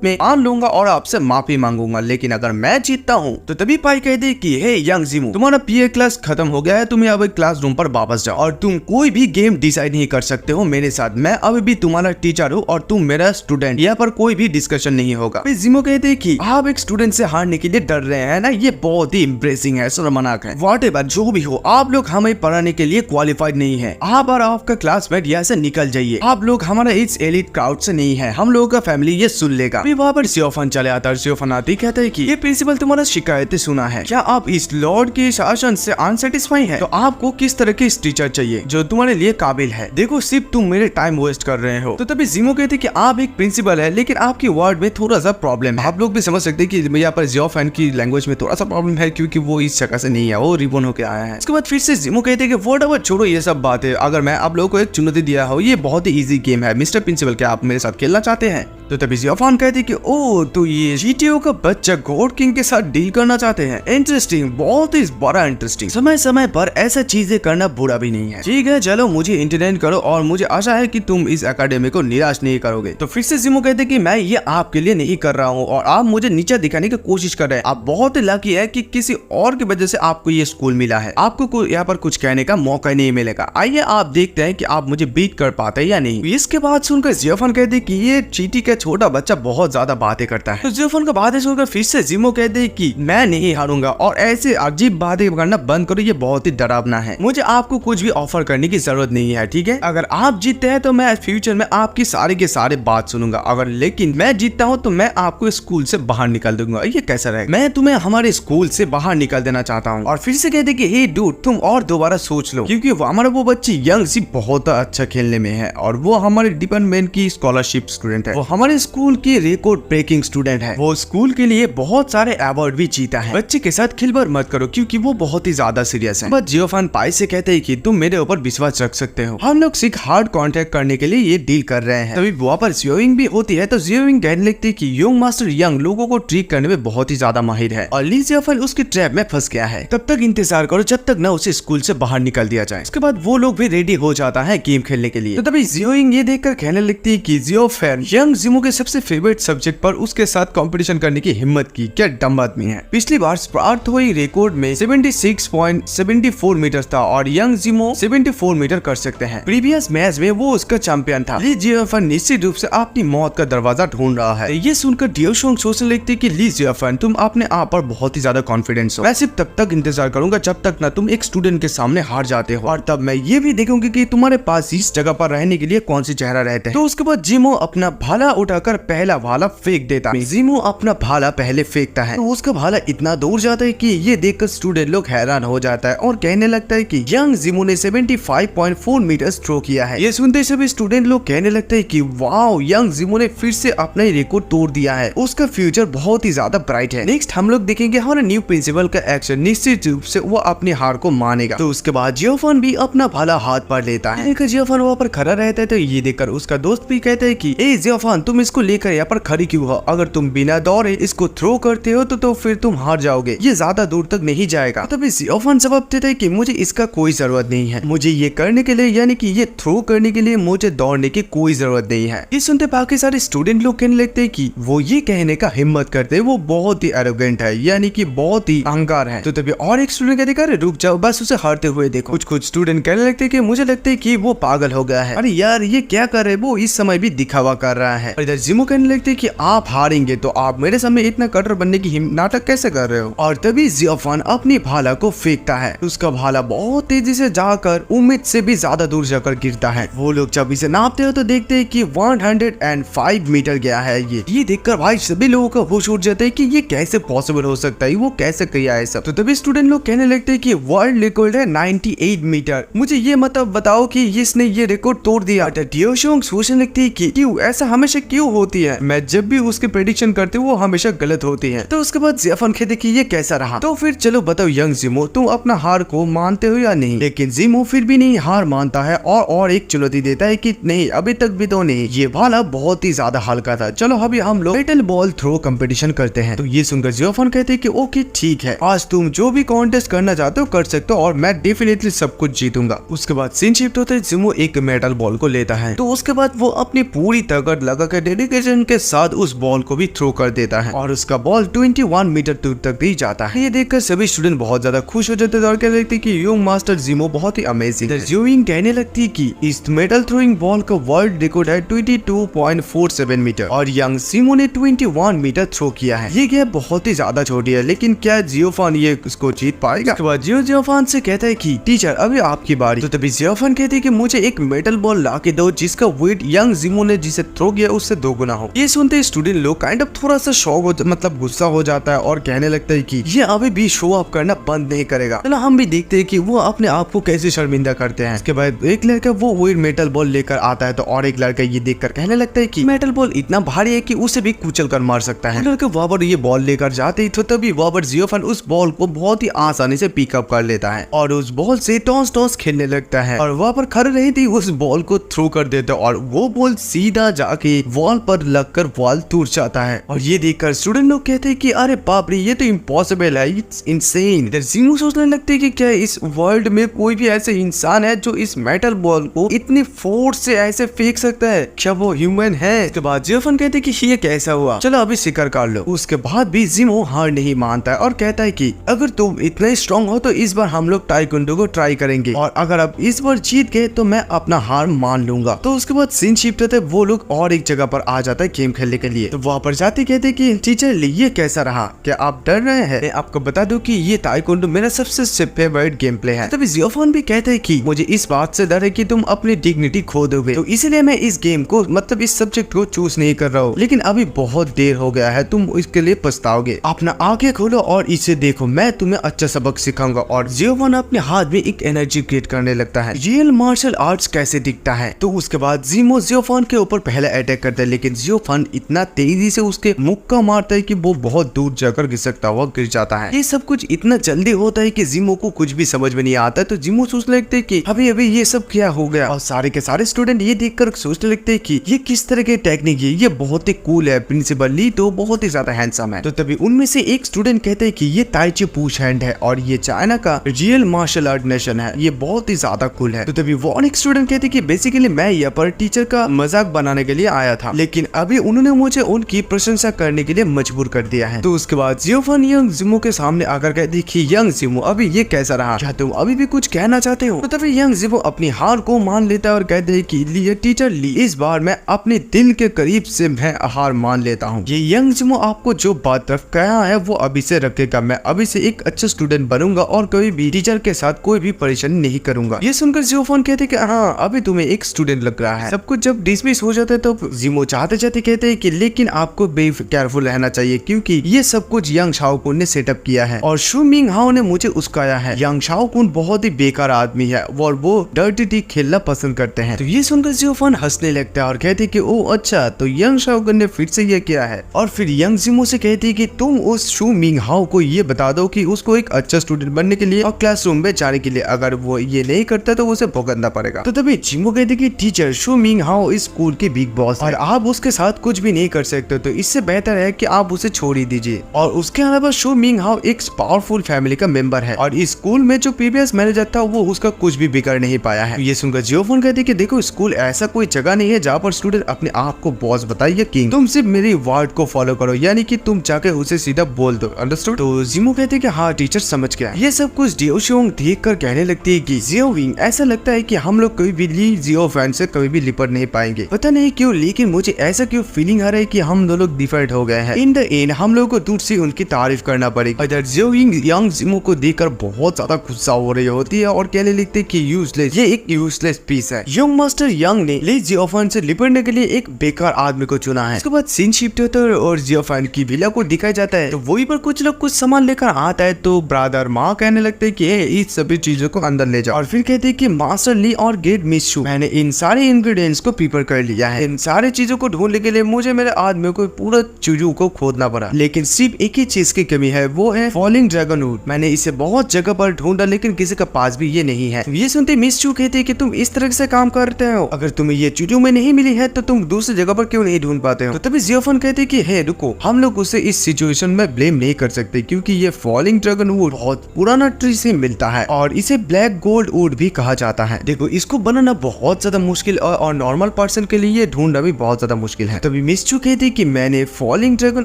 में मान लूंगा और आपसे माफी मांगूंगा, लेकिन अगर मैं जीतता हूँ तो तभी पाई कहते कि हे यंग जिमू, तुम्हारा पीए क्लास खत्म हो गया है, तुम्हें अब क्लासरूम पर वापस जाओ और तुम कोई भी गेम डिसाइड नहीं कर सकते हो मेरे साथ। मैं अभी भी तुम्हारा टीचर हूँ और तुम मेरा स्टूडेंट, यहाँ पर कोई भी डिस्कशन नहीं होगा। जिमो कहते कि आप एक स्टूडेंट से हारने के लिए डर रहे हैं ना, ये बहुत ही इम्प्रेसिंग है, शर्मनाक है। व्हाटएवर जो भी हो, आप लोग हमें पढ़ाने के लिए क्वालिफाइड नहीं है। आप और आपका क्लासमेट यहाँ से निकल जाइए, आप लोग हमारा इस एलिट क्राउड से नहीं है, हम लोगों का फैमिली ये सुन लेगा। वहाँ पर सियोफन चले आता है। सियोफन आते कहता है कि ये प्रिंसिपल तुम्हारा शिकायतें सुना है, क्या आप इस लॉर्ड के शासन से अनसेटिस्फाई है? तो आपको किस तरह के टीचर चाहिए जो तुम्हारे लिए काबिल है? देखो सिर्फ तुम मेरे टाइम वेस्ट कर रहे हो। तो तभी जिमो कहते कि आप एक प्रिंसिपल है, लेकिन आपकी वर्ड में थोड़ा सा प्रॉब्लम है। आप लोग भी समझ सकते हैं कि यहाँ पर जियोफन की लैंग्वेज में थोड़ा सा प्रॉब्लम है, क्योंकि वो इस जगह से नहीं है, वो रिबन होकर आया है। उसके बाद फिर से जिमो कहते हैं कि व्हाटएवर छोड़ो ये सब बातें, अगर मैं आप लोगों को एक चुनौती दिया हो, ये बहुत ही इजी गेम है मिस्टर प्रिंसिपल, क्या आप मेरे साथ खेलना चाहते हैं? तो तभी जियोफन कहते कि ओ तो ये जीटीओ का बच्चा गॉड किंग के साथ डील करना चाहते हैं, इंटरेस्टिंग, बहुत ही बड़ा इंटरेस्टिंग। समय समय पर ऐसा चीजें करना बुरा भी नहीं है। ठीक है चलो मुझे इंटरटेन करो और मुझे आशा है कि तुम इस एकेडमी को निराश नहीं करोगे। तो फिर से जिमो कहते कि मैं ये आपके लिए नहीं कर रहा हूँ और आप मुझे नीचे दिखाने की कोशिश कर रहे हैं। आप बहुत ही लकी है कि किसी और की वजह से आपको ये स्कूल मिला है, आपको यहाँ पर कुछ कहने का मौका नहीं मिलेगा। आइए आप देखते हैं कि आप मुझे बीट कर पाते हैं या नहीं। इसके बाद सुनकर जियोफन कहते कि ये चीटी का छोटा बच्चा बहुत ज्यादा बातें करता है। तो जियोफन का बातें सुनकर फिर से जिमो कहते कि मैं नहीं हारूंगा और ऐसे अजीब बातें करना बंद करो, ये बहुत ही डरावना है। मुझे आपको कुछ भी ऑफर करने की जरूरत नहीं है, ठीक है? अगर आप जीतते हैं तो मैं फ्यूचर में आपकी सारे के सारे बात सुनूंगा, अगर लेकिन मैं जीतता हूँ तो मैं आपको स्कूल से बाहर निकाल दूंगा। ये कैसा रहेगा? मैं तुम्हें हमारे स्कूल से बाहर निकाल देना चाहता हूँ। और फिर से कहते कि हे डूड तुम और दोबारा सोच लो, क्योंकि हमारा वो बच्ची यंग सी बहुत अच्छा खेलने में है और वो हमारे डिपार्टमेंट की स्कॉलरशिप स्टूडेंट है, वो हमारे स्कूल की रिकॉर्ड ब्रेकिंग स्टूडेंट है, वो स्कूल के लिए बहुत सारे अवार्ड भी जीता है। बच्चे के साथ खिलवाड़ मत करो क्योंकि वो बहुत ही ज्यादा सीरियस है। बट जियोफन पाई से कहते हैं कि तुम मेरे ऊपर विश्वास रख सकते हो, हम लोग सिर्फ हार्ड कांटेक्ट करने के लिए ये डील कर रहे हैं। तभी वहाँ पर जियोइंग भी होती है, तो जियोइंग कहने लगती है कि यंग मास्टर यंग लोगों को ट्रिक करने में बहुत ही ज्यादा माहिर है और ली जियोफन उसके ट्रैप में फंस गया है। तब तक इंतजार करो जब तक ना उसे स्कूल से बाहर निकाल दिया जाए। उसके बाद वो लोग भी रेडी हो जाता है गेम खेलने के लिए। तो तभी जियोइंग ये देखकर कहने लगती है कि जियोफन यंग जिमो के सबसे फेवरेट सब्जेक्ट पर उसके साथ कंपटीशन करने की हिम्मत की, क्या डम आदमी है। पिछली बार स्पार्थ हुई रिकॉर्ड में 76.74 मीटर था और यंग जिमो 74 मीटर कर सकते हैं। प्रीवियस मैच में वो उसका चैंपियन था। ली जियोफन निश्चित रूप से अपनी मौत का दरवाजा ढूंढ रहा है। ये सुनकर डियोशोंग सोचने लगती कि ली जियोफन तुम अपने आप पर बहुत ही ज्यादा कॉन्फिडेंस हो, मैं सिर्फ तब तक इंतजार करूंगा जब तक ना तुम एक स्टूडेंट के सामने हार जाते हो और तब मैं ये भी देखूंगी कि तुम्हारे पास इस जगह पर रहने के लिए कौन सी चेहरा रहते हैं। तो उसके बाद जिमो अपना भाला उठाकर पहला भाला फेंक देता है। जिमो अपना भाला पहले फेंकता है तो उसका भाला इतना दूर जाता है कि ये देखकर स्टूडेंट लोग हैरान हो जाता है और कहने लगता है कि यंग जिमो ने 75.4 मीटर थ्रो किया है। ये सुनते सभी स्टूडेंट लोग कहने लगते हैं कि वाओ यंग जिमो ने फिर से अपना रिकॉर्ड तोड़ दिया है, उसका फ्यूचर बहुत ही ज्यादा ब्राइट है। नेक्स्ट हम लोग देखेंगे हमारे न्यू प्रिंसिपल का एक्शन, निश्चित रूप से वो अपनी हार को मानेगा। तो उसके बाद जियोफन भी अपना भाला हाथ पर लेता है। जियोफन वहाँ पर खड़ा रहता है तो ये देखकर उसका दोस्त भी कहता है कि ए जियोफन तुम इसको लेकर यहाँ पर खड़ी क्यों हो? अगर तुम बिना दौड़े इसको थ्रो करते हो तो फिर तुम हार जाओगे, ये ज्यादा दूर तक नहीं जाएगा। तभी जियोफन जवाब देता है कि मुझे इसका कोई जरूरत नहीं है, मुझे ये करने के लिए यानी कि ये थ्रो करने के लिए मुझे दौड़ने की कोई जरूरत नहीं है। ये सुनते बाकी सारे स्टूडेंट लोग कहने लगते हैं कि वो ये कहने का हिम्मत करते हैं, वो बहुत ही एरोगेंट है यानी कि बहुत ही अहंकार है। तो तभी और एक स्टूडेंट कहते हैं रुक जाओ बस उसे हारते हुए देखो। कुछ स्टूडेंट कहने लगते हैं कि मुझे लगता है कि वो पागल हो गया है, अरे यार ये क्या कर रहे, वो इस समय भी दिखावा कर रहा है। इधर जिमो कहने लगते हैं कि आप हारेंगे तो आप मेरे सामने इतना कटर बनने की नाटक कैसे कर रहे हो? और तभी जियोफन अपनी भाला को फेंकता है, उसका भाला बहुत तेजी से जाकर उम्मीद से भी ज्यादा दूर जाकर गिरता है। वो लोग जब इसे नापते हो तो देखते हैं कि 105 मीटर गया है। ये देखकर भाई सभी लोगों का होश उड़ जाता है कि ये कैसे पॉसिबल हो सकता है, वो कैसे किया है सब। तो तभी स्टूडेंट लोग कहने लगते हैं कि वर्ल्ड रिकॉर्ड है 98 मीटर, मुझे ये मतलब बताओ कि इसने ये रिकॉर्ड तोड़ दिया। डियोशोंग सोचने लगती है कि क्यों ऐसा हमेशा क्यों होती है? मैं जब भी उसकी प्रेडिक्शन करती हूँ वो हमेशा गलत होती है। तो उसके बाद जियोफन कहते कि ये कैसा रहा? तो फिर चलो बताओ यंग जिमो, तुम अपना हार को मानते हो या नहीं? लेकिन जिमो फिर भी नहीं हार मानता है और एक चुनौती देता है कि नहीं, अभी तक भी तो नहीं, ये वाला बहुत ही ज्यादा हल्का था, चलो अभी हम लोग मेटल बॉल थ्रो कंपटीशन करते हैं। तो ये सुनकर जियोफन कहते कि ओके ठीक है, आज तुम जो भी कॉन्टेस्ट करना चाहते हो कर सकते हो और मैं डेफिनेटली सब कुछ जीतूंगा। उसके बाद सीन शिफ्ट होता है, जिमो एक मेटल बॉल को लेता है। तो उसके बाद वो अपनी पूरी ताकत लगाकर डेडिकेशन के साथ उस बॉल को भी थ्रो कर देता है और उसका बॉल 21 मीटर दूर तक भी जाता है। ये देखकर सभी स्टूडेंट बहुत ज्यादा खुश हो जाते थे और कहने लगते कि यंग मास्टर जिमो बहुत ही अमेजिंग है। जियोइंग कहने लगती है कि इस मेटल थ्रोइंग बॉल का वर्ल्ड रिकॉर्ड है 22.47 मीटर और यंग जिमो ने 21 मीटर थ्रो किया है। ये गैप बहुत ही ज्यादा छोटी है, लेकिन क्या जियोफन ये उसको जीत पाएगा? उसके बाद जियोफन से कहता है कि टीचर अभी आपकी बारी। तो तभी जियोफन कहते है कि मुझे एक मेटल बॉल ला के दो जिसका वेट यंग जिमो ने जिसे थ्रो किया उससे 2 गुना हो। ये सुनते स्टूडेंट लोग काइंड ऑफ थोड़ा सा शॉक हो, मतलब गुस्सा हो जाता है और कहने लगता है कि ये अभी भी शो ऑफ करना बंद नहीं करेगा। चलो हम भी देखते हैं कि वो अपने आप को कैसे शर्मिंदा करते हैं। इसके बाद एक लड़का वो वेट मेटल बॉल लेकर आता है तो और एक लड़का ये देखकर कहने लगता है कि मेटल बॉल इतना भारी है कि उसे भी कुचल कर मार सकता है। लड़का वहां पर ये बॉल लेकर जाते ही तो तभी वहां पर जियोफन उस बॉल को बहुत ही आसानी से पिकअप कर लेता है और उस बॉल से टॉस खेलने लगता है और वहां पर खड़े रही थी उस बॉल को थ्रो कर देता है और वो बॉल सीधा जाके वॉल पर लगकर वॉल टूट जाता है। और ये देखकर स्टूडेंट लोग कहते हैं कि अरे बाप रे, ये तो इम्पॉसिबल है, इट्स इनसेन। इधर जिमो सोचने लगते हैं कि क्या इस वर्ल्ड में कोई भी ऐसे इंसान है जो इस मेटल बॉल को इतनी फोर्स से ऐसे फेंक सकता है? क्या वो ह्यूमन है? इसके बाद जियोफन कहते हैं कि ये कैसा हुआ, चलो अभी शिकार कर लो। उसके बाद भी जिमो हार नहीं मानता है और कहता है कि अगर तुम इतना स्ट्रॉन्ग हो तो इस बार हम लोग ताइक्वांडो को ट्राई करेंगे और अगर आप इस बार जीत गए तो मैं अपना हार मान लूंगा। तो उसके बाद सीन शिफ्ट होता है, वो लोग और एक जगह पर आ जाता है गेम खेलने के लिए। तो वहाँ पर जाते कहते कि टीचर ये कैसा रहा, क्या आप डर रहे हैं? मैं आपको बता दूं कि ये ताइक्वांडो मेरा सबसे फेवरेट गेम प्ले है। तभी जियोफन भी कहते हैं कि मुझे इस बात से डर है कि तुम अपनी डिग्निटी खो दोगे, तो इसलिए मैं इस गेम को मतलब इस सब्जेक्ट को चूज नहीं कर रहा हूँ, लेकिन अभी बहुत देर हो गया है, तुम इसके लिए पछताओगे। अपना आंखें खोलो और इसे देखो, मैं तुम्हें अच्छा सबक सिखाऊंगा। और जियोफन अपने हाथ में एक एनर्जी क्रिएट करने लगता है। रियल मार्शल आर्ट्स कैसे दिखता है? तो उसके बाद जिमो जियोफन के ऊपर पहले अटैक करता है, लेकिन जियोफन इतना तेजी से उसके मुक्का मारता है कि वो बहुत दूर जाकर घिसकता हुआ गिर जाता है। ये सब कुछ इतना जल्दी होता है कि जिमो को कुछ भी समझ में नहीं आता। तो जिमो सोचने लगते हैं कि अभी अभी ये सब क्या हो गया और सारे के सारे स्टूडेंट ये देखकर सोचने लगते हैं कि ये किस तरह के टेक्निक है, ये बहुत ही कूल है, प्रिंसिपल ली तो बहुत ही ज्यादा हैंडसम है। तो तभी उनमें से एक स्टूडेंट कहते हैं कि ये ताई ची पुश हैंड है और ये चाइना का रियल मार्शल आर्ट नेशन है, ये बहुत ही ज्यादा कूल है। तो तभी वो एक स्टूडेंट कहते हैं कि बेसिकली मैं यहाँ पर टीचर का मजाक बनाने के लिए आया था, लेकिन अभी उन्होंने मुझे उनकी प्रशंसा करने के लिए मजबूर कर दिया है। तो उसके बाद जियोफन यंग जिमो के सामने आकर कहती कि यंग जिमो अभी ये कैसा रहा, क्या तुम अभी भी कुछ कहना चाहते हो? तो तभी यंग जिमो अपनी हार को मान लेता है और कहते हैं कि लिए टीचर ली, इस बार मैं अपने दिल के करीब से मैं हार मान लेता हूँ। ये यंग जिमो आपको जो बात तरफ कहा है वो अभी से रखेगा, मैं अभी से एक अच्छा स्टूडेंट बनूंगा और कभी भी टीचर के साथ कोई भी परेशानी नहीं करूंगा। ये सुनकर जियोफन कहते कि हाँ अभी तुम्हें एक स्टूडेंट लग रहा है। सब कुछ जब डिसमिस हो जाता है तो जिमो चाहते चाहते कहते हैं कि लेकिन आपको बे केयरफुल रहना चाहिए क्योंकि ये सब कुछ यंग शाओकुन ने सेटअप किया है और शू मिंग हाओ ने मुझे उस्काया है। यंग शाओकुन बहुत ही बेकार आदमी है और वो डर्टी टी खेलना पसंद करते हैं। तो ये सुनकर जियोफन हंसने लगता है और कहते कि ओ अच्छा, तो यंग शाओकुन ने फिर से ये किया है। और फिर यंग जिमो से कहती कि तुम उस शू मिंग हाओ को ये बता दो कि उसको एक अच्छा स्टूडेंट बनने के लिए और क्लासरूम में जाने के लिए अगर वो ये नहीं करता तो उसे भुगतना पड़ेगा। तो तभी जिमो कहते कि टीचर शू मिंग हाओ इस स्कूल के बिग बॉस और आप उसके साथ कुछ भी नहीं कर सकते, तो इससे बेहतर है कि आप उसे छोड़ ही दीजिए। और उसके अलावा शू मिंग हाओ एक पावरफुल फैमिली का मेंबर है और इस स्कूल में जो प्रीवियस मैनेजर था वो उसका कुछ भी बिगाड़ नहीं पाया है। ये सुनकर जियोफन कहती कि देखो स्कूल ऐसा कोई जगह नहीं है जहाँ पर स्टूडेंट अपने आप को बॉस बताए या किंग, तुम सिर्फ मेरी वर्ड को फॉलो करो, यानी कि तुम जाके उसे सीधा बोल दो, अंडरस्टूड? तो जिमो कहते कि हाँ टीचर समझ गया। ये सब कुछ डियो शोंग देख कर कहने लगती है कि जियो विंग ऐसा लगता है कि हम लोग कभी भी ली जियो फैन से कभी भी लिपट नहीं पाएंगे, पता नहीं क्यों, लेकिन मुझे ऐसा क्यों फीलिंग आ रहा है कि हम दोनों लोग डिफरेंट हो गए हैं। इन द एंड हम लोगों को दूर से उनकी तारीफ करना पड़ेगी। इधर जियो विंग यंग जिमो को देखकर बहुत ज्यादा गुस्सा हो रही होती है और कहने लगती है कि यूजलेस, ये एक यूजलेस पीस है। यंग मास्टर यंग ने ली जियोफन से लिपटने के लिए एक बेकार आदमी को चुना है। उसके बाद सीन शिफ्ट होता है और जियोफन की विला को दिखाया जाता है। तो वही पर कुछ लोग कुछ सामान लेकर आता है तो ब्रदर माँ कहने लगते है कि इस सभी चीजों को अंदर ले जाओ और फिर कहते हैं कि मास्टर ली और गेट मिस शू, मैंने इन सारे इंग्रेडिएंट्स को प्रिपेयर कर लिया है, इन सारे चीजों को ढूंढने के लिए मुझे मेरे आदमियों को पूरा चूजू को खोदना पड़ा, लेकिन सिर्फ एक ही चीज की कमी है, वो है फॉलिंग ड्रैगन वुड। मैंने इसे बहुत जगह पर ढूंढा लेकिन किसी के पास भी ये नहीं है। ये सुनते मिस चू कहते कि तुम इस तरह से काम करते हो, अगर तुम्हें ये चूजू में नहीं मिली है तो तुम दूसरी जगह पर क्यों नहीं ढूंढ पाते हो। तो तभी जियोफन कहते कि हे रुको, हम लोग उसे इस सिचुएशन में ब्लेम नहीं कर सकते क्योंकि ये फॉलिंग ड्रैगन वुड बहुत पुराना ट्री से मिलता है और इसे ब्लैक गोल्ड वुड भी कहा जाता है। देखो इसको बनाना बहुत ज्यादा मुश्किल और नॉर्मल पर्सन के लिए ढूंढना भी बहुत ज्यादा मुश्किल है। तभी मिस चू कहते कि मैंने फॉलिंग ड्रैगन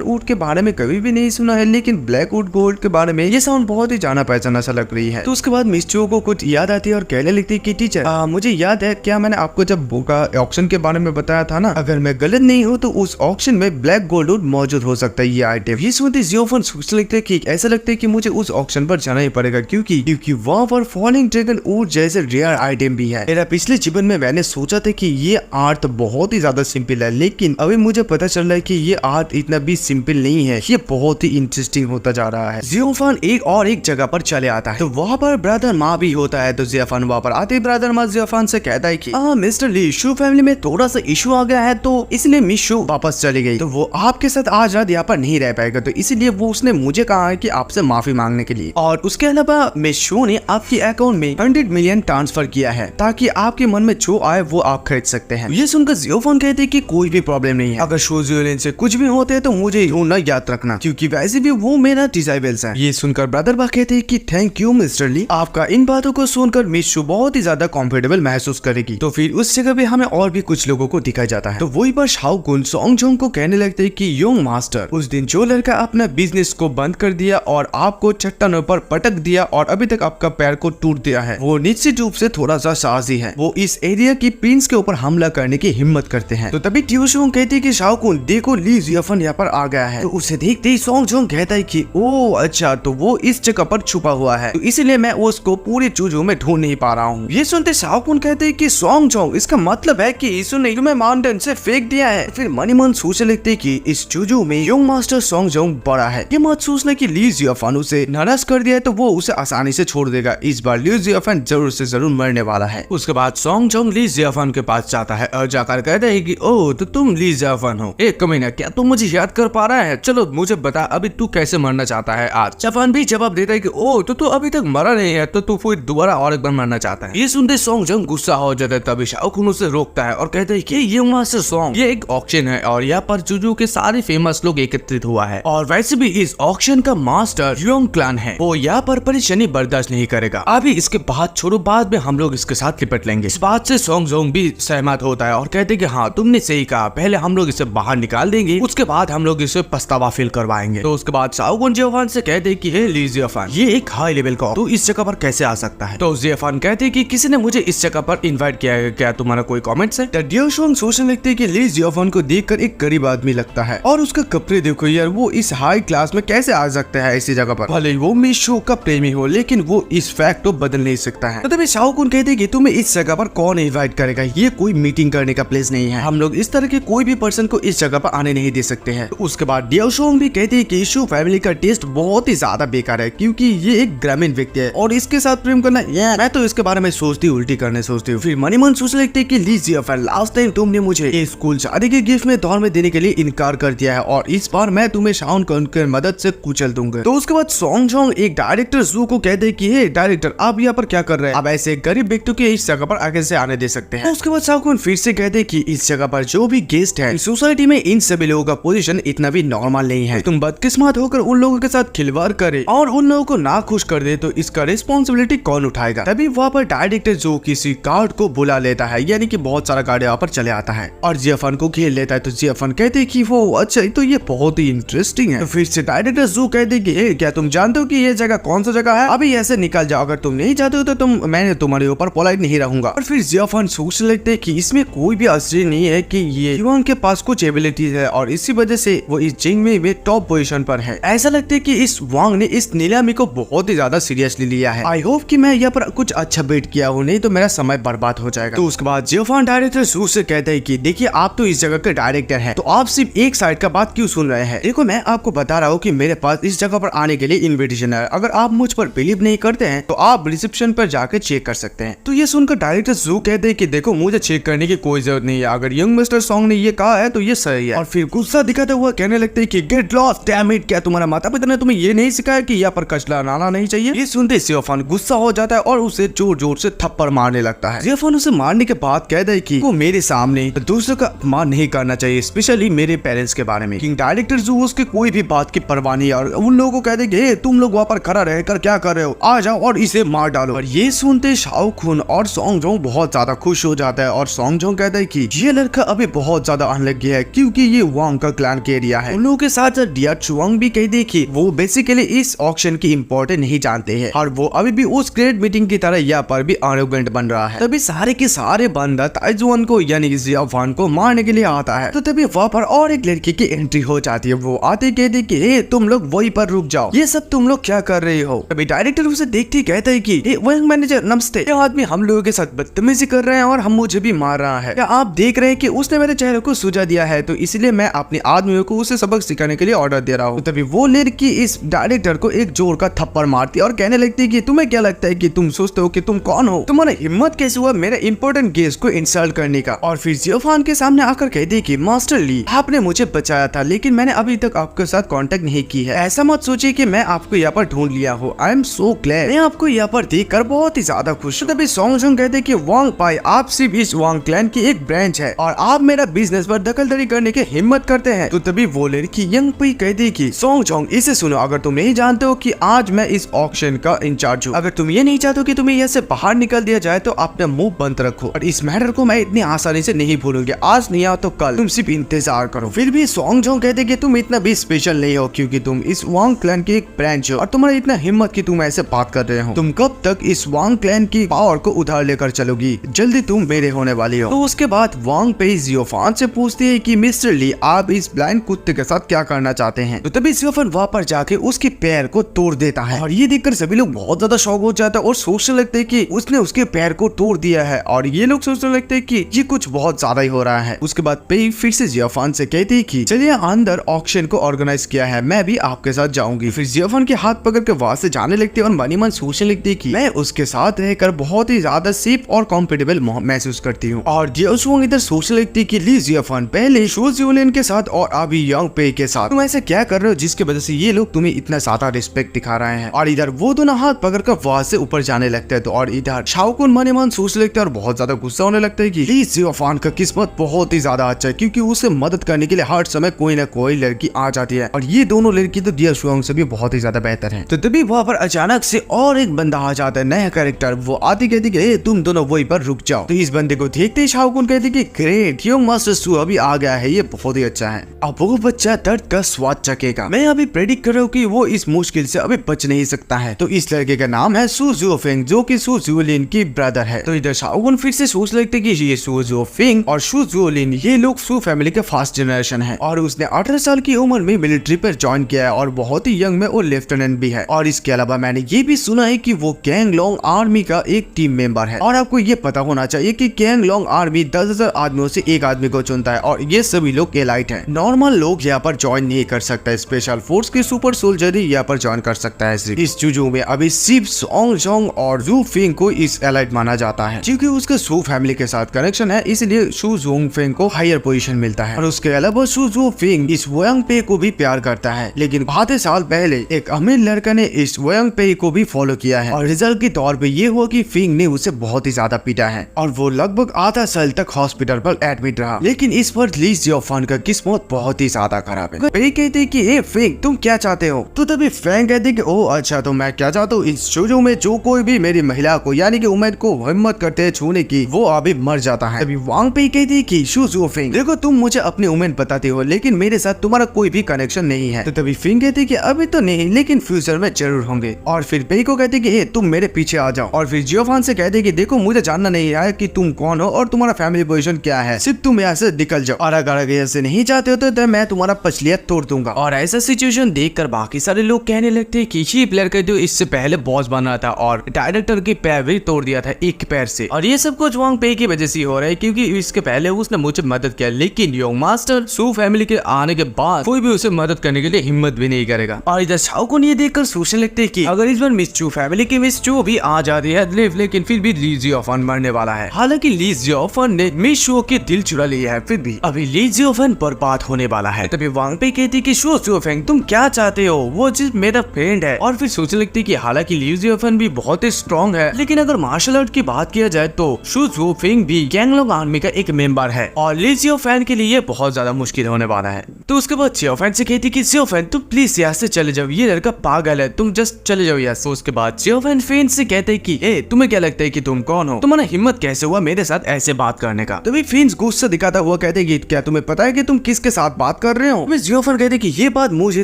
वुड के बारे में कभी भी नहीं सुना है, लेकिन ब्लैक वुड गोल्ड के बारे में ये साउंड बहुत ही जाना पहचाना सा लग रही है। तो उसके बाद मिस चू को कुछ याद आती है और कहने लगती है कि टीचर मुझे याद है, क्या मैंने आपको जब बोका ऑक्शन के बारे में बताया था ना, अगर मैं गलत नहीं हूँ तो उस ऑक्शन में ब्लैक गोल्ड वुड मौजूद हो सकता है ये आइटम। ये सुनते जियोफन सोचने लगते कि ऐसा लगता है कि मुझे उस ऑक्शन पर जाना ही पड़ेगा क्योंकि वहाँ पर फॉलिंग ड्रैगन वुड जैसे रेयर आइटम भी है। मेरा पिछले जीवन में मैंने सोचा था कि ये आर्ट बहुत ही ज्यादा सिंपल है, लेकिन अभी मुझे पता चल रहा है कि ये आर्ट इतना भी सिंपल नहीं है, ये बहुत ही इंटरेस्टिंग होता जा रहा है। जियोफन एक जगह पर चले आता है तो वहाँ पर ब्रदर माँ भी होता है। तो जियोफन वहाँ पर आते ब्रदर माँ जियोफन से कहता है कि मिस्टर ली, शू फैमिली में थोड़ा सा इशू आ गया है तो इसलिए मिस शू वापस चली गई, तो वो आपके साथ आज रात यहाँ पर नहीं रह पाएगा, तो इसलिए वो उसने मुझे कहा है कि आपसे माफी मांगने के लिए। और उसके अलावा मिस शू ने आपके अकाउंट में 100 मिलियन ट्रांसफर किया है ताकि आपके मन में जो आए वो आप खरीद सकते हैं। ये सुनकर जियोफन कहते हैं कि कोई भी प्रॉब्लम नहीं है, अगर शोजुएलिन से कुछ भी होते हैं तो मुझे ढूंढना याद रखना क्योंकि वैसे भी वो मेरा डिजाइबल्स है। ये सुनकर ब्रदर बा कहते हैं कि थैंक यू मिस्टर ली, आपका इन बातों को सुनकर मिस शू बहुत ही ज्यादा कंफर्टेबल महसूस करेगी। तो फिर उस जगह पे हमें और भी कुछ लोगों को दिखाया जाता है। तो वही पर शाओकुन सोंगजोंग को कहने लगते हैं कि योंग मास्टर, उस दिन जो लड़का अपना बिजनेस को बंद कर दिया और आपको चट्टानों पर पटक दिया और अभी तक आपका पैर को टूट दिया है, वो निश्चित रूप से थोड़ा सा साहसी है, वो इस एरिया की प्रिंस के ऊपर हमला करने की हिम्मत करते हैं। तो तभी ट्यूशोंग कहती है कि शाओकुन देखो ली जियोफन यहाँ पर आ गया है। तो उसे देखते ही सोंगजोंग कहता है कि ओ अच्छा, तो वो इस जगह पर छुपा हुआ है, तो इसलिए मैं उसको पूरे चूजू में ढूंढ नहीं पा रहा हूँ। ये सुनते शाओकुन कहते हैं कि सोंगजोंग, इसका मतलब है कि यीशु ने तुम्हें माउंटेन से फेंक दिया है। फिर मनी मन सोचने लगते कि इस चूजू में योंग मास्टर सोंगजोंग बड़ा है, ये मत सोचना कि ली जियोफन उसे नाराज कर दिया है तो वो उसे आसानी से छोड़ देगा, इस बार ली जियोफन जरूर से जरूर मरने वाला है। उसके बाद सोंगजोंग ली जियोफन के पास जाता है और जाकर कहता है कि ओ तो तुम ली जियोफन हो, एक कमीना, क्या तुम मुझे याद कर पा रहा है? चलो मुझे बता अभी तू कैसे मरना चाहता है आज। जियोफन भी जवाब देता है कि ओ तो तू अभी तक मरा नहीं है, तो तू फिर दोबारा और एक बार मरना चाहता है। ये सुनते सोंगजोंग गुस्सा हो जाता है, तभी शाओकुन उसे रोकता है और कहता है कि ये मास्टर सॉन्ग, ये एक ऑक्शन है और यहाँ पर चूजू के सारे फेमस लोग एकत्रित हुआ है और वैसे भी इस ऑक्शन का मास्टर योंग क्लान है, वो यहाँ पर परेशानी बर्दाश्त नहीं करेगा। अभी इसके बाद छोड़ो, बाद में हम लोग इसके साथ लिपट लेंगे। इस बात से सोंगजोंग भी सहमत होता है और कहते कि हाँ तुमने सही कहा, पहले हम लोग इसे बाहर निकाल देंगे, उसके बाद हम लोग इसे पछतावा फील करवाएंगे। तो उसके बाद शाओकुन जियोफन से कहते कि हे ली जियोफन, ये एक हाई लेवल का तो इस जगह पर कैसे आ सकता है? तो जियोफन कहते कि किसी ने मुझे इस जगह पर इन्वाइट किया है, क्या तुम्हारा कोई कमेंट्स है? डियोशोंग सोचने लगते हैं कि ली जियोफन को देखकर एक गरीब आदमी लगता है और उसका कपड़े देखो यार, वो इस हाई क्लास में कैसे आ सकता है ऐसी जगह पर, भले वो मिस शू का प्रेमी हो लेकिन वो इस फैक्ट को बदल नहीं सकता है। तो तभी शाओकुन कहते हैं कि तुम्हें इस जगह पर कौन इन्वाइट करेगा, ये कोई मीटिंग करने का प्लेस नहीं है, हम लोग इस तरह के कोई भी पर्सन को इस जगह पर आने नहीं दे सकते हैं। तो उसके बाद डियोशोंग भी कहते हैं कि शू फैमिली का टेस्ट बहुत ही ज्यादा बेकार है क्योंकि ये एक ग्रामीण व्यक्ति है और इसके साथ प्रेम करना, मैं तो इसके बारे में सोचती उल्टी करने सोचती हूँ। फिर मनी मन सोच लगते कि ली जियोफन, लास्ट टाइम तुमने मुझे ये स्कूल शादी के गिफ्ट में दौर में देने के लिए इनकार कर दिया है और इस बार मैं तुम्हें शाओकुन की मदद से कुचल दूंगा। तो उसके बाद सोंगजोंग एक डायरेक्टर जू को कहते हैं कि हे डायरेक्टर, आप यहाँ पर क्या कर रहे हैं, आप ऐसे गरीब व्यक्तियों के इस जगह पर आगे से आने दे सकते हैं। तो उसके बाद शाओकुन फिर से कहते हैं कि इस जगह पर जो भी गेस्ट है सोसाइटी में, इन सभी लोगों का पोजीशन इतना भी नॉर्मल नहीं है, तुम बदकिस्मत होकर उन लोगों के साथ खिलवाड़ करे और उन लोगों को ना खुश कर दे तो इसका रिस्पॉन्सिबिलिटी कौन उठाएगा? तभी वहाँ पर डायरेक्टर जो किसी गार्ड को बुला लेता है, यानी कि बहुत सारा गार्ड यहाँ पर चले आता है और जियोफन को घेर लेता है। तो जियोफन कहते हैं कि वो अच्छा तो ये बहुत ही इंटरेस्टिंग है। तो फिर से डायरेक्टर जू कहते हैं कि क्या तुम जानते हो कि ये जगह कौन सा जगह है? अभी ऐसे निकल जाओ, अगर तुम नहीं चाहते हो तो मैं तुम्हारे ऊपर पोलाइट नहीं रहूंगा। और फिर जियोफन सोचने लगते हैं कि इसमें कोई भी आश्चर्य नहीं है कि ये युवान के पास कुछ एबिलिटीज है और इसी वजह से वो इस जिंगमे में टॉप पोजीशन पर है। ऐसा लगता है कि इस वांग ने इस नीलामी को बहुत ही ज्यादा सीरियसली लिया है। आई होप कि मैं यहाँ पर कुछ अच्छा बेट किया हूँ, नहीं तो मेरा समय बर्बाद हो जाएगा। तो उसके बाद जियोफन डायरेक्टर जू से कहते हैं कि देखिए आप तो इस जगह के डायरेक्टर हैं, तो आप सिर्फ एक साइड का बात क्यों सुन रहे हैं? देखो मैं आपको बता रहा हूँ कि मेरे पास इस जगह पर आने के लिए इन्विटेशन है, अगर आप मुझ पर बिलीव नहीं करते हैं तो आप रिसेप्शन पर जाकर चेक कर सकते हैं। तो ये सुनकर डायरेक्टर जू कहते हैं कि देखो मुझे चेक करने की कोई जरूरत नहीं है, अगर यंग ब्लॉकबस्टर सॉन्ग ने ये कहा है तो ये सही है। और फिर गुस्सा दिखाते हुआ कहने लगते हैं कि गेट लॉस्ट डैम इट, क्या तुम्हारा माता पिता ने तुम्हें ये नहीं सिखाया कि यहाँ पर कचरा लाना नहीं चाहिए? ये सुनते जियोफान गुस्सा हो जाता है और उसे जोर जोर से थप्पड़ मारने लगता है। जियोफान उसे मारने के बाद कहता है कि वो मेरे सामने दूसरों का अपमान नहीं करना चाहिए, स्पेशली मेरे पेरेंट्स के बारे में। किंग डायरेक्टर जो उसके कोई भी बात की परवाह नहीं और उन लोगों को कहते कि तुम लोग वहाँ पर खड़ा रहकर क्या कर रहे हो, आ जाओ और इसे मार डालो। और ये सुनते शाओ खुन और सॉन्ग जोंग बहुत ज्यादा खुश हो जाता है और सॉन्ग जोंग कहता है कि ये लड़का अभी बहुत ज्यादा अनलकी है क्योंकि ये वांग का क्लैन के एरिया है। उन लोगों के साथ डिया चुआंग भी कहते हैं कि वो बेसिकली इस ऑक्शन की इम्पोर्टेंस नहीं जानते हैं और वो अभी भी उस ग्रेट मीटिंग की तरह यहाँ पर भी आरोगेंट बन रहा है। तभी सारे के सारे बंदा ताइजुआन को यानी कि जियाफान को मारने के लिए आता है। तो तभी वहाँ पर और एक लड़की की एंट्री हो जाती है। वो आते कहते कि तुम लोग वहीं पर रुक जाओ, ये सब तुम लोग क्या कर रहे हो? तभी डायरेक्टर उसे देखते ही कहता है कि वंग मैनेजर नमस्ते, ये आदमी हम लोगों के साथ बदतमीजी कर रहे हैं और हम मुझे भी मार रहा है। क्या आप देख रहे हैं कि उसने मेरे चेहरे को सुझा दिया है, तो इसलिए मैं अपने आदमियों को उसे सबक सिखाने के लिए ऑर्डर दे रहा हूँ। तभी वो लड़की इस डायरेक्टर को एक जोर का थप्पड़ मारती है और कहने लगती है कि तुम्हें क्या लगता है कि तुम सोचते हो कि तुम कौन हो? तुम्हारा हिम्मत कैसे हुआ मेरे इंपॉर्टेंट गेस्ट को इंसल्ट करने का? और फिर जियोफान के सामने आकर कहती है कि मास्टर ली, आपने मुझे बचाया था लेकिन मैंने अभी तक आपके साथ कांटेक्ट नहीं की है। ऐसा मत सोचिए कि मैं आपको यहाँ पर ढूंढ लिया हूँ। आई एम सो ग्लैड, मैं आपको यहाँ पर देखकर बहुत ही ज्यादा खुश हूँ। तभी सॉन्ग जोंग कहते कि वांग पाई आप सिर्फ इस वांग क्लैन की एक ब्रांच है और आप मेरा बिजनेस पर दखलदारी करने की हिम्मत करते हैं। तो तभी वो लड़की यंग पी कहती कि सॉन्ग जोंग इसे सुनो, अगर तुम नहीं जानते हो कि आज मैं इस ऑक्शन का इंचार्ज हूँ, अगर तुम ये नहीं चाहते हो कि तुम्हें यहाँ से बाहर निकल दिया जाए तो अपना मुंह बंद रखो और इस मैटर को मैं इतनी आसानी से नहीं भूलूंगी। आज नहीं आओ तो कल, तुम सिर्फ इंतजार करो। फिर भी सॉन्ग जोंग कहते कि तुम इतना भी स्पेशल नहीं हो क्योंकि तुम इस वांग क्लैन की एक ब्रांच हो और तुम्हारा इतना हिम्मत कि तुम ऐसे बात कर रहे हो। तुम कब तक इस वांग क्लैन की पावर को उधार लेकर चलोगी? जल्दी तुम मेरे होने वाली हो। तो उसके बाद वांग पे जियोफान से पूछती है कि मिस्टर ली आप इस ब्लाइंड कुत्ते के साथ क्या करना चाहते हैं? तो तभी जियोफान वहां पर जाके उसके पैर को तोड़ देता है और ये देखकर सभी लोग बहुत ज्यादा शॉक हो जाता है और सोचने लगते हैं कि उसने उसके पैर को तोड़ दिया है और ये लोग सोचने लगते हैं कि ये कुछ बहुत ज्यादा ही हो रहा है। उसके बाद पे फिर से जियोफान से कहती है कि चलिए अंदर ऑक्शन को ऑर्गेनाइज किया है, मैं भी आपके साथ जाऊंगी। फिर जियोफान के हाथ पकड़ के वहां से जाने लगती है और मनी मन सोचने लगती है कि मैं उसके साथ रहकर बहुत ही ज्यादा सेफ और कंफर्टेबल महसूस करती हूँ। और जियोफान इधर सोचने लगती है कि ली जियोफान पहले शो जियोलिन के साथ और अभी यंग पे के साथ तुम ऐसे क्या कर रहे हो जिसकी वजह से ये लोग तुम्हें इतना ज्यादा रिस्पेक्ट दिखा रहे हैं? और इधर वो दोनों हाथ पकड़कर वहां से ऊपर जाने लगते हैं। तो और इधर शाओकुन मने मन सोचने लगते हैं और बहुत ज्यादा गुस्सा होने लगता है कि ली जियोफान का किस्मत बहुत ही ज्यादा अच्छा है क्योंकि उसे मदद करने के लिए हर समय कोई ना कोई लड़की आ जाती है और ये दोनों लड़की तो दिया शुआंग से भी बहुत ही ज्यादा बेहतर है। तो तभी वहां पर अचानक से और एक बंदा आ जाता है, नया कैरेक्टर। वो आती कहती कि तुम दोनों वहीं पर रुक जाओ। तो इस बंदे को देखते ही शाओकुन कहती कि ग्रेट, योंग मास्टर सू अभी आ गया है, ये बहुत ही अच्छा है। अब वो बच्चा दर्द का स्वाद चखेगा। मैं अभी प्रेडिक्ट कर रहा हूँ कि वो इस मुश्किल से अभी बच नहीं सकता है। तो इस लड़के का नाम है सू जियोफिंग जो कि सू जियोलिन की ब्रदर है। तो इधर शाओकुन फिर से सोच लगते कि ये सू जियोफिंग और सू जियोलिन ये लोग सू फैमिली के फर्स्ट जनरेशन है और उसने 18 साल की उम्र में मिलिट्री पर ज्वाइन किया है और बहुत ही यंग में वो लेफ्टिनेंट भी है। और इसके अलावा मैंने ये भी सुना है कि वो कैंगलोंग आर्मी का एक टीम मेंबर है। और आपको ये पता होना चाहिए कि कैंगलोंग आर्मी 10,000 आदमियों से एक आदमी को चुनता है और ये सभी लोग एलाइट है। नॉर्मल लोग यहाँ पर ज्वाइन नहीं कर सकता, स्पेशल फोर्स के सुपर सोल्जर ही यहाँ पर ज्वाइन कर सकता है। सिर्फ इस चुजू में अभी सिर्फ सॉन्ग जोंग और जू फिंग को इस एलाइट माना जाता है क्योंकि उसके सू फैमिली के साथ कनेक्शन है, इसलिए शू जोंग फिंग को हायर पोजीशन मिलता है। और उसके अलावा शू जू फिंग इस वोयंग पे को भी प्यार करता है, लेकिन आधे साल पहले एक अमीर लड़का ने इस वोयंग पे को भी फॉलो किया है और रिजल्ट के तौर पे ये हुआ कि फिंग ने उसे बहुत ही ज्यादा पीटा है और वो लगभग आधा साल तक हॉस्पिटल पर एडमिट रहा। लेकिन इस पर ली जियोफान का किस्मत बहुत ही ज्यादा खराब है। पे कहते कि ए फिंग तुम क्या चाहते हो? तो तभी फैंग कहते कि ओ अच्छा, तो मैं क्या चाहता हूँ, इस शोजो में जो कोई भी मेरी महिला को यानी कि उमेद को हिम्मत करते है छूने की वो अभी मर जाता है। तभी वांग पे कहती कि शू जियोफिंग देखो तुम मुझे अपनी उमेद बताते हो लेकिन मेरे साथ तुम्हारा कोई भी कनेक्शन नहीं है। तो तभी फिंग कहती कि अभी तो नहीं लेकिन फ्यूचर में जरूर होंगे। और फिर पे को कहते कि तुम मेरे पीछे आ जाओ। और फिर जियोफान से कहते कि देखो मुझे जानना नहीं है कि तुम कौन हो और तुम्हारा फैमिली पोजीशन क्या है, सिर्फ तुम यहाँ से निकल जाओ और अगर ऐसे नहीं चाहते हो तो मैं तुम्हारा पछलिया तोड़ दूंगा। और ऐसा सिचुएशन देखकर बाकी सारे लोग कहने लगते हैं कि ये प्लेयर का जो इससे पहले बॉस बना था और डायरेक्टर के पैर भी तोड़ दिया था एक पैर से, और ये सब कुछ वांग पे की वजह से हो रहा है क्योंकि इसके पहले उसने मुझे मदद किया लेकिन योंग मास्टर सू फैमिली के आने के बाद कोई भी उसे मदद करने के लिए हिम्मत भी नहीं करेगा। और इधर शाओकुन ये देखकर सोचने लगते हैं कि अगर इस बार मिस चू फैमिली की मिस चू भी आ जाती है लेकिन फिर भी ली जियोफान मरने वाला है। हालांकि ली जियोफान ने मिस चू के किल चुरा लिया है, फिर भी अभी ली जियोफेंग बर्बाद होने वाला है। तभी वांग पे कहती कि शो जियोफेंग तुम क्या चाहते हो, वो जिस मेरा फ्रेंड है। और फिर सोचने लगती कि हालांकि ली जियोफेंग भी बहुत ही स्ट्रॉन्ग है, लेकिन अगर मार्शल आर्ट की बात किया जाए तो शो जियोफेंग भी गैंगलॉन्ग आर्मी का एक मेंबर है और ली जियोफेंग के लिए बहुत ज्यादा मुश्किल होने वाला है। तो उसके बाद जियोफेंग से कहती कि जियोफेंग तुम प्लीज यहाँ से चले जाओ, ये लड़का पागल है, तुम जस्ट चले जाओ यहाँ से। उसके बाद जियोफेंग फेन से कहते हैं कि ए तुम्हें क्या लगता है कि तुम कौन हो, तुम्हारा हिम्मत कैसे हुआ मेरे साथ ऐसे बात करने का। तभी फिन्स गुस्सा दिखाता हुआ कहते हैं कि क्या तुम्हें पता है कि तुम किसके साथ बात कर रहे हो। जियोफेंग कहते हैं कि ये बात मुझे